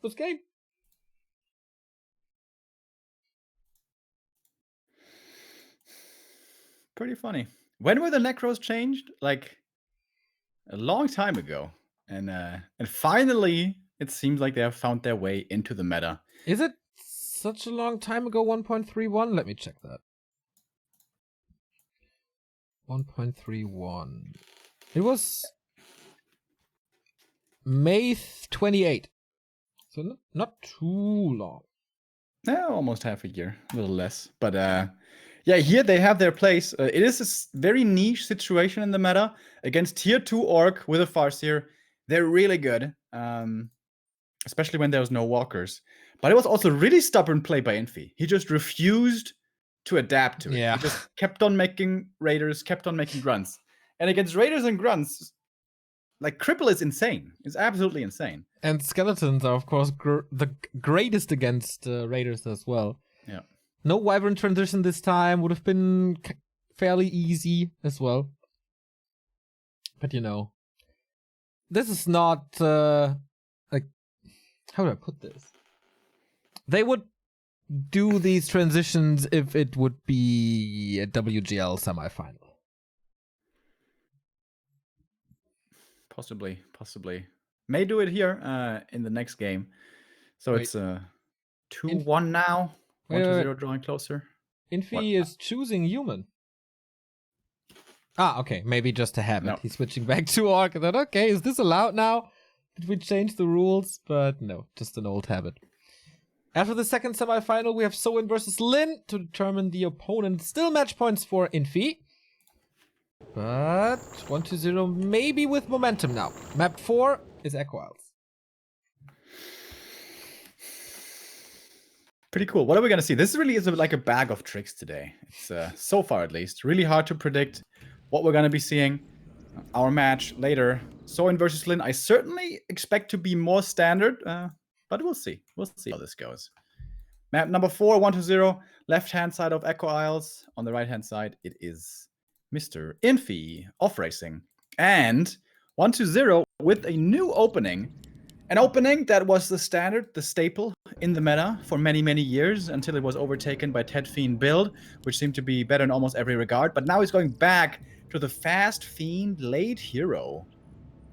was game.
Pretty funny. When were the Necros changed? Like a long time ago. And finally, it seems like they have found their way into the meta.
Is it such a long time ago, 1.31? Let me check that. 1.31. It was May 28. So not too long.
Yeah, almost half a year, a little less. But yeah, here they have their place. It is a very niche situation in the meta against tier 2 orc with a Farseer. They're really good, especially when there's no walkers. But it was also really stubborn play by Infi. He just refused to adapt to it.
Yeah.
He just kept on making raiders, kept on making grunts. And against raiders and grunts, like Cripple is insane. It's absolutely insane.
And skeletons are, of course, the greatest against raiders as well.
Yeah.
No Wyvern transition this time. Would have been fairly easy as well. But you know, this is not like, how do I put this? They would do these transitions if it would be a WGL semifinal.
Possibly. May do it here in the next game. So
Wait.
it's 2-1 now.
Wait,
1-0
wait.
drawing closer.
Infi is choosing human. Ah, okay. Maybe just a habit.
No.
He's switching back to Orc. I thought, okay, is this allowed now? Did we change the rules? But no, just an old habit. After the second semifinal, we have Soin versus Lin to determine the opponent. Still match points for Infi. But 1-0 maybe with momentum now. Map 4 is Echo Isles.
Pretty cool. What are we going to see? This really is like a bag of tricks today. It's so far at least really hard to predict what we're going to be seeing. Our match later, Soin versus Lin, I certainly expect to be more standard, but we'll see. We'll see how this goes. Map number 4, 1-0, left-hand side of Echo Isles. On the right-hand side, it is Mr. Infi off racing. And 1-0 with a new opening. An opening that was the standard, the staple in the meta for many, many years until it was overtaken by Ted Fiend build, which seemed to be better in almost every regard. But now he's going back to the fast Fiend late hero,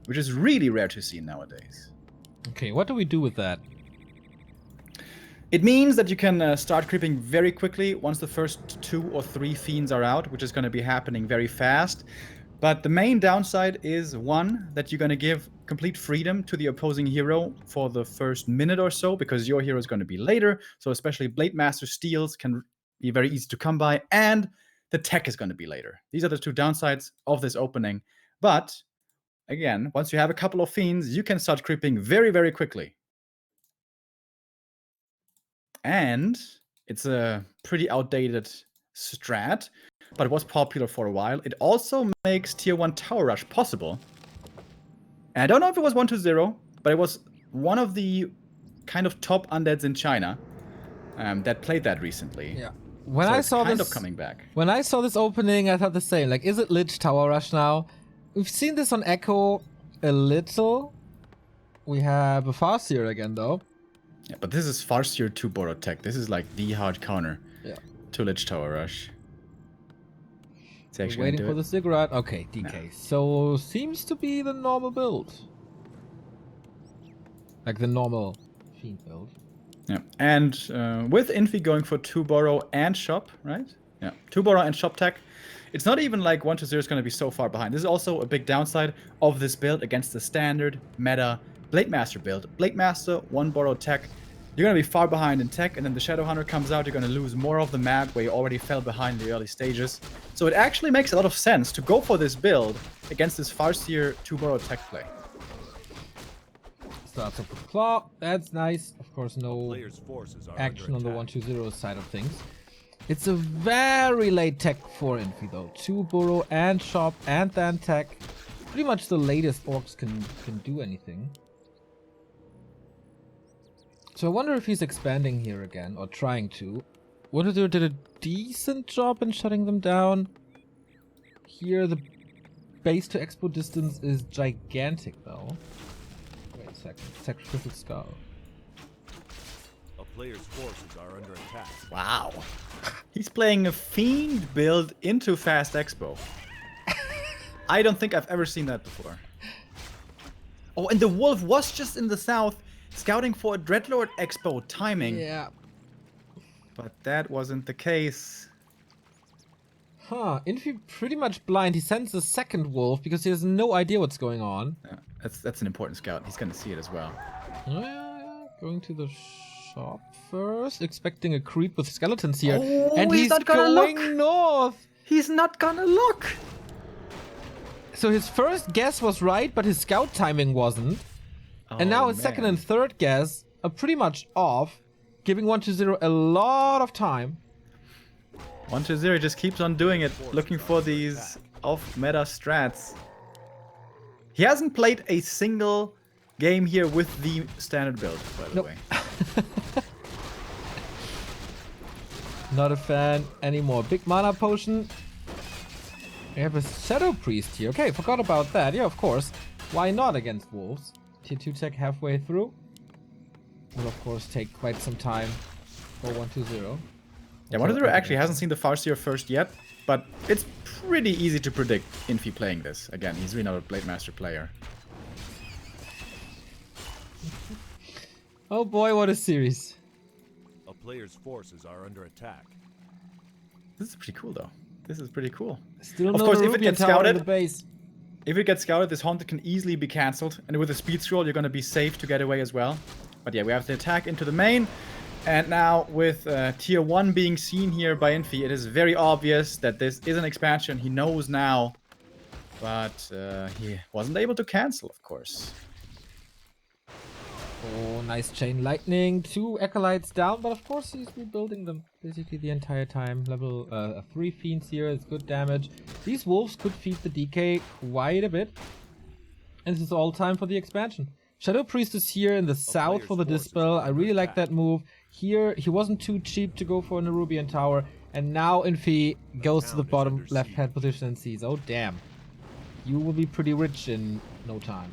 which is really rare to see nowadays.
Okay, what do we do with that?
It means that you can start creeping very quickly once the first 2 or 3 Fiends are out, which is going to be happening very fast. But the main downside is, one, that you're going to give complete freedom to the opposing hero for the first minute or so, because your hero is going to be later. So especially Blade Master steals can be very easy to come by, and the tech is going to be later. These are the 2 downsides of this opening. But again, once you have a couple of Fiends, you can start creeping very, very quickly. And it's a pretty outdated strat, but it was popular for a while. It also makes tier 1 tower rush possible. And I don't know if it was 1-0, but it was one of the kind of top undeads in China that played that recently.
Yeah. When
So
I
it's
saw
kind
this
of coming back.
When I saw this opening, I thought the same. Like, is it Lich Tower Rush now? We've seen this on Echo a little. We have a Farseer again, though.
Yeah, but this is Farseer 2 Borrow Tech. This is like the hard counter to Lich Tower Rush. It's
We're
actually
waiting for the Ziggurat. Okay, DK.
No.
So, seems to be the normal build. Like the normal Fiend build.
Yeah, and with Infi going for 2 Borrow and Shop, right? Yeah, 2 Borrow and Shop Tech. It's not even like 1-0 is going to be so far behind. This is also a big downside of this build against the standard meta Blade Master build. Blade Master, 1 Borrow Tech. You're going to be far behind in tech, and then the Shadow Hunter comes out, you're going to lose more of the map where you already fell behind in the early stages. So it actually makes a lot of sense to go for this build against this Farseer 2 Borrow Tech play.
Starts off with Claw. That's nice. Of course, no
Players' forces are
action on
under
the
attack.
1-2-0 side of things. It's a very late tech for Infi, though. 2 Burrow and Shop and then tech. Pretty much the latest orcs can do anything. So I wonder if he's expanding here again, or trying to. Wonder did a decent job in shutting them down. Here the base to expo distance is gigantic, though. Wait a second. Sacrificial Skull.
A player's forces are under attack.
Wow. He's playing a Fiend build into Fast Expo. I don't think I've ever seen that before. Oh, and the Wolf was just in the south, scouting for a Dreadlord Expo timing.
Yeah.
But that wasn't the case.
Huh. Infi pretty much blind. He sends a second wolf because he has no idea what's going on.
Yeah, that's an important scout. He's going to see it as well.
Yeah, going to the shop first, expecting a creep with skeletons here.
Oh,
and
he's not gonna
going
look.
north.
He's not gonna look.
So his first guess was right, but his scout timing wasn't. And now his second and third guess are pretty much off, giving 1-0 a lot of time.
1-0 just keeps on doing it, looking for these off-meta strats. He hasn't played a single game here with the standard build, by the way.
Not a fan anymore. Big mana potion. We have a Shadow Priest here. Okay, forgot about that. Yeah, of course. Why not against wolves? Tier 2 tech halfway through. Will of course take quite some time for 1-0.
Yeah, 1-0 actually hasn't seen the Farseer first yet, but it's pretty easy to predict Infi playing this. Again, he's really not a Blade Master player.
Oh boy, what a series.
A player's forces are under attack.
This is pretty cool, though. This is pretty cool.
Still
Of
no
course, if it
Nerubian
gets
tower in
scouted,
the base.
If it gets scouted, this Haunted can easily be cancelled. And with a speed scroll, you're going to be safe to get away as well. But yeah, we have the attack into the main. And now with tier 1 being seen here by Infi, it is very obvious that this is an expansion. He knows now. But he wasn't able to cancel, of course.
Oh, nice chain lightning. 2 acolytes down, but of course he's rebuilding them basically the entire time. Level 3 fiends here is good damage. These wolves could feed the DK quite a bit. And this is all time for the expansion. Shadow Priest is here in the south for the Dispel. I really like that move. Here, he wasn't too cheap to go for a Nerubian tower. And now Infi goes to the bottom left-hand position and sees, oh damn. You will be pretty rich in no time.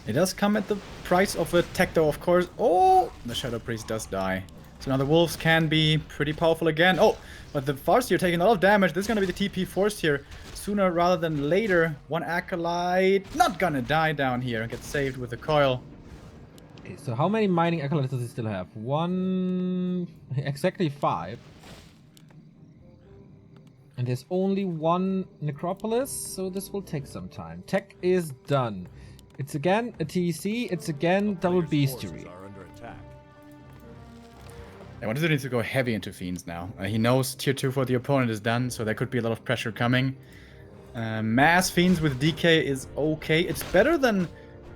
It does come at the price of a tech, though, of course. Oh, the Shadow Priest does die. So now the wolves can be pretty powerful again. Oh, but the Farseer taking a lot of damage. This is going to be the TP forced here. Sooner rather than later. One Acolyte not gonna die down here. Gets saved with the coil.
Okay, so how many mining acolytes does he still have? 1... Exactly 5. And there's only 1 necropolis, so this will take some time. Tech is done. It's again a TC, it's again double bestiary.
I wanted to need to go heavy into Fiends now. He knows tier 2 for the opponent is done, so there could be a lot of pressure coming. Mass Fiends with DK is okay. It's better than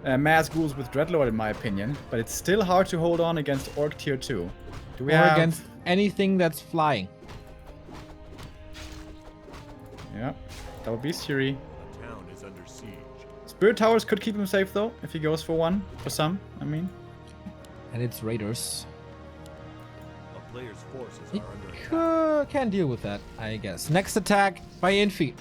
Mass Ghouls with Dreadlord in my opinion, but it's still hard to hold on against Orc tier 2. Do we have...
against anything that's flying.
Yeah, double bestiary.
The town is under siege.
Spirit Towers could keep him safe though, if he goes for one. For some, I mean.
And it's Raiders.
A player's forces
He
are under attack.
can deal with that, I guess. Next attack by Infi.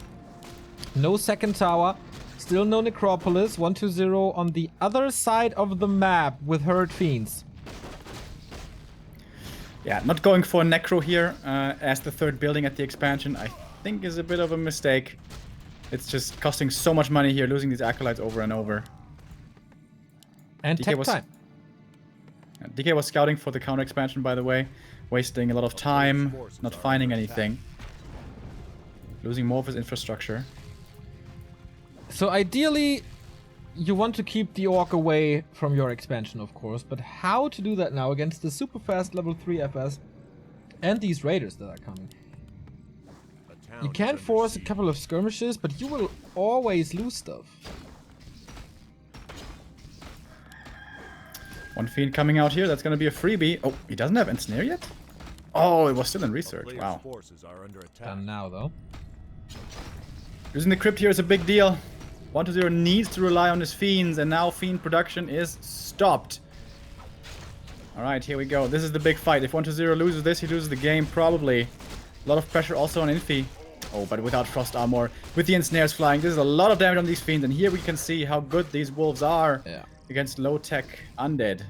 No second tower. Still no necropolis. 1-2-0 on the other side of the map with herd fiends.
Yeah, not going for Necro here as the third building at the expansion, I think is a bit of a mistake. It's just costing so much money here, losing these acolytes over and over.
And
DK
tech
was-
time.
DK was scouting for the counter expansion, by the way, wasting a lot of time, not finding anything. Losing more of his infrastructure.
So ideally, you want to keep the orc away from your expansion, of course. But how to do that now against the super fast level 3 FS and these raiders that are coming? You can force a couple of skirmishes, but you will always lose stuff.
One Fiend coming out here, that's going to be a freebie. Oh, he doesn't have Ensnare yet? Oh, it was still in research, wow.
Forces are under attack.
Done now, though.
Using the crypt here is a big deal. 1-0 needs to rely on his Fiends, and now Fiend production is stopped. Alright, here we go. This is the big fight. If 1-0 loses this, he loses the game, probably. A lot of pressure also on Infi. Oh, but without Frost Armor, with the Ensnares flying, this is a lot of damage on these Fiends, and here we can see how good these wolves are against low-tech undead.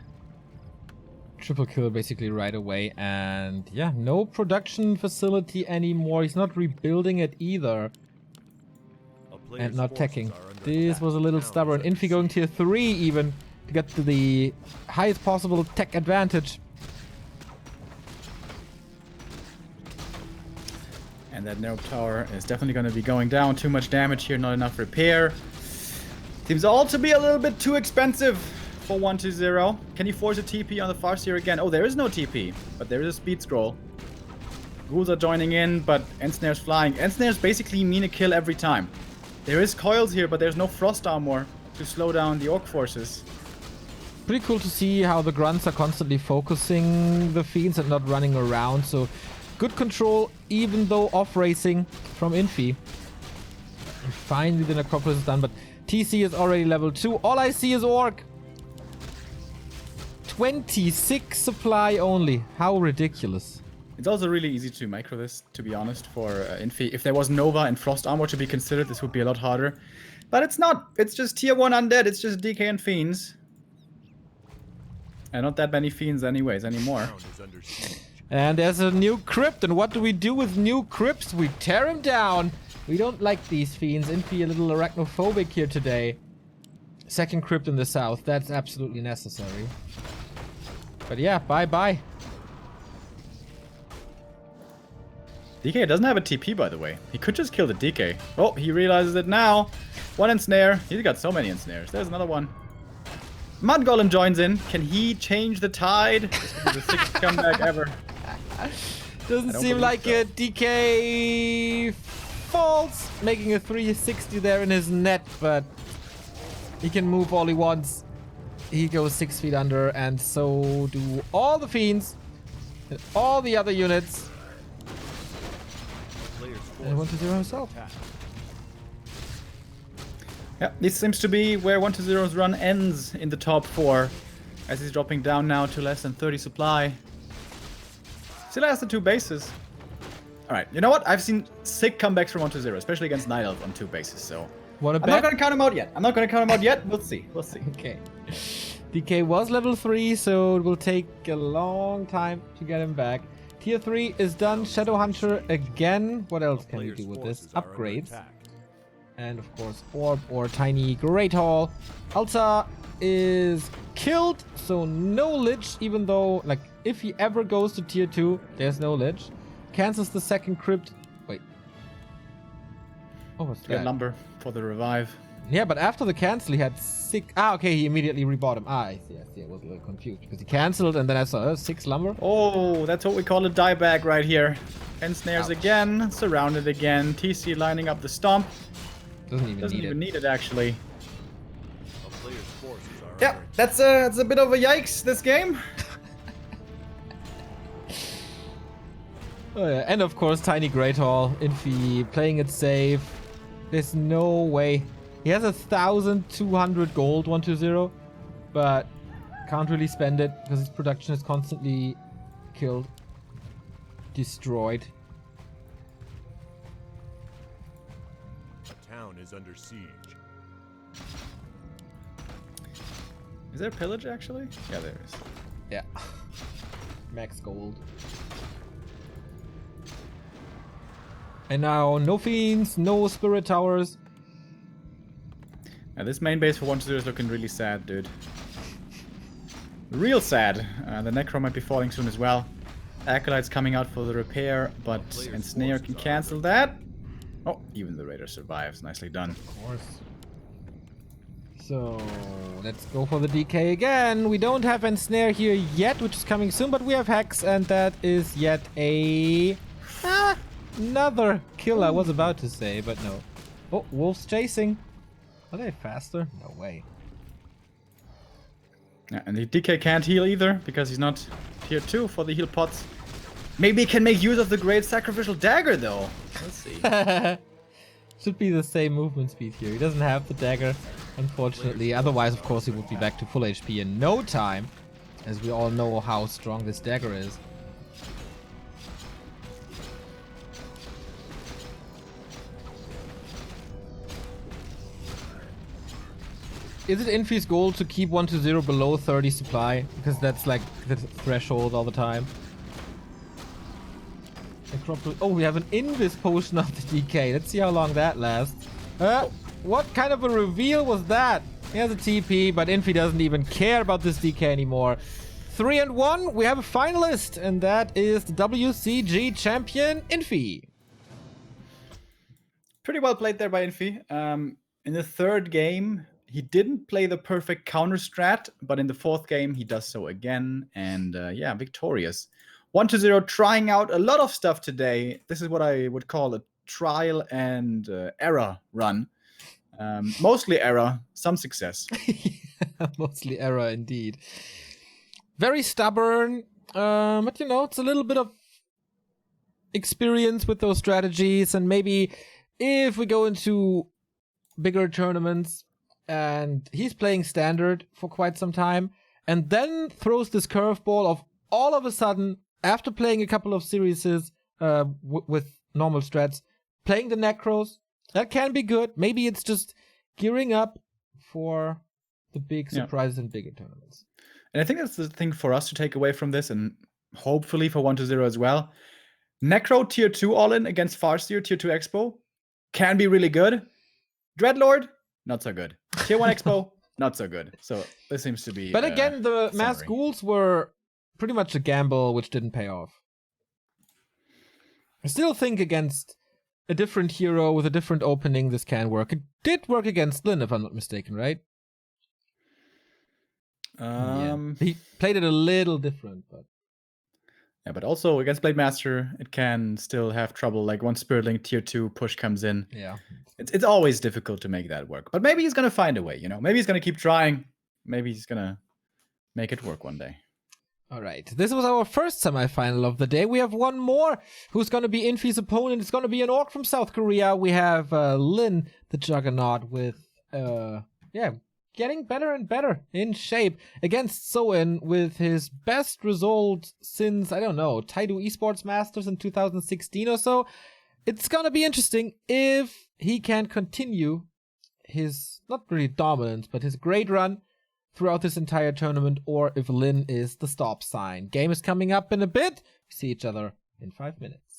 Triple kill basically right away, and yeah, no production facility anymore. He's not rebuilding it either. And not teching. This was a little stubborn. Infi going tier 3 even to get to the highest possible tech advantage.
And that Nerve Tower is definitely going to be going down. Too much damage here, not enough repair. Seems all to be a little bit too expensive for 1-0. Can he force a TP on the Farseer again? Oh, there is no TP, but there is a speed scroll. Ghouls are joining in, but Ensnare's flying. Ensnares basically mean a kill every time. There is coils here, but there's no Frost Armor to slow down the Orc forces.
Pretty cool to see how the grunts are constantly focusing the fiends and not running around. So good control, even though off racing from Infi. And finally the necropolis is done, but TC is already level 2. All I see is Orc. 26 supply only. How ridiculous.
It's also really easy to micro this, to be honest, for Infi. If there was Nova and Frost Armor to be considered, this would be a lot harder. But it's not. It's just tier 1 undead. It's just DK and Fiends. And not that many Fiends anyways anymore.
And there's a new crypt. And what do we do with new crypts? We tear them down. We don't like these Fiends. Infi a little arachnophobic here today. second crypt in the south. That's absolutely necessary. But yeah, bye-bye.
DK doesn't have a TP, by the way. He could just kill the DK. Oh, he realizes it now. One ensnare. He's got so many ensnares. There's another one. Mud Golem joins in. Can he change the tide? This will be the 6th comeback ever.
Doesn't seem like
so.
it. DK falls, making a 360 there in his net, but he can move all he wants. He goes 6 feet under, and so do all the Fiends and all the other units. And 1-0 himself.
Yeah, this seems to be where 1-0's run ends in the top 4, as he's dropping down now to less than 30 supply. Still has the 2 bases. Alright, you know what? I've seen sick comebacks from 1-0, especially against Night Elf on 2 bases, so...
What a
I'm not gonna count him out yet. We'll see. We'll see.
Okay. DK was level 3, so it will take a long time to get him back. Tier 3 is done. Shadow Hunter again. What else can we do with this? Upgrades. And of course, Orb or Tiny Great Hall. Alta is killed, so no Lich, even though, like, if he ever goes to tier 2, there's no Lich. Cancels the second crypt. Wait. What was
Get
that?
lumber for the revive.
Yeah, but after the cancel, he had 6. Ah, okay, he immediately rebought him. Ah, I see. I was a little confused because he canceled and then I saw 6 lumber.
Oh, that's what we call a dieback right here. Ensnares
Ouch.
again, surrounded again. TC lining up the stomp.
Doesn't even
need it actually.
A player's forces are
Yeah, that's a bit of a yikes this game.
Oh, yeah. And of course, Tiny Great Hall, Infi playing it safe. There's no way. He has 1,200 gold, 1-0, but can't really spend it because his production is constantly killed, destroyed.
A town is under siege.
Is there pillage actually? Yeah, there is.
Yeah. Max gold. And now no fiends, no spirit towers.
This main base for 1-0 is looking really sad, dude. Real sad. The Necro might be falling soon as well. Acolyte's coming out for the repair, but Ensnare can cancel that. Oh, even the Raider survives. Nicely done.
Of course. So let's go for the DK again. We don't have Ensnare here yet, which is coming soon, but we have Hex, and that is yet another kill. I was about to say, but no. Oh, Wolf's chasing. Are they faster? No way.
Yeah, and the DK can't heal either, because he's not tier 2 for the heal pots. Maybe he can make use of the great sacrificial dagger, though. Let's see.
Should be the same movement speed here. He doesn't have the dagger, unfortunately. Otherwise, of course, he would be back to full HP in no time, as we all know how strong this dagger is. Is it Infi's goal to keep 1-0 below 30 supply? Because that's like the threshold all the time. Oh, we have an Invis potion of the DK. Let's see how long that lasts. What kind of a reveal was that? He has a TP, but Infi doesn't even care about this DK anymore. 3-1, we have a finalist, and that is the WCG champion, Infi.
Pretty well played there by Infi. In the 3rd game, he didn't play the perfect counter strat, but in the 4th game, he does so again, and yeah, victorious. 1-0, trying out a lot of stuff today. This is what I would call a trial and error run. Mostly error, some success.
Mostly error, indeed. Very stubborn, but you know, it's a little bit of experience with those strategies, and maybe if we go into bigger tournaments, and he's playing standard for quite some time, and then throws this curveball of all of a sudden, after playing a couple of series with normal strats, playing the Necros, that can be good. Maybe it's just gearing up for the big surprises in bigger tournaments.
And I think that's the thing for us to take away from this, and hopefully for 1-0 as well. Necro tier 2 all-in against Farseer tier 2 Expo can be really good. Dreadlord, not so good. Tier 1 Expo, not so good. So this seems to be.
But again, the mass
summary.
ghouls were pretty much a gamble which didn't pay off. I still think against a different hero with a different opening, this can work. It did work against Lin, if I'm not mistaken, right?
He
played it a little different, but
yeah, but also against Blade Master, it can still have trouble. Like once Spirit Link tier 2 push comes in,
yeah,
it's always difficult to make that work. But maybe he's gonna find a way. You know, maybe he's gonna keep trying. Maybe he's gonna make it work one day.
All right, this was our first semifinal of the day. We have one more who's going to be Infi's opponent. It's going to be an orc from South Korea. We have Lin, the Juggernaut, with, getting better and better in shape against Soen with his best result since, I don't know, Taidu Esports Masters in 2016 or so. It's going to be interesting if he can continue his, not really dominance, but his great run throughout this entire tournament, or if Lin is the stop sign. Game is coming up in a bit. See each other in 5 minutes.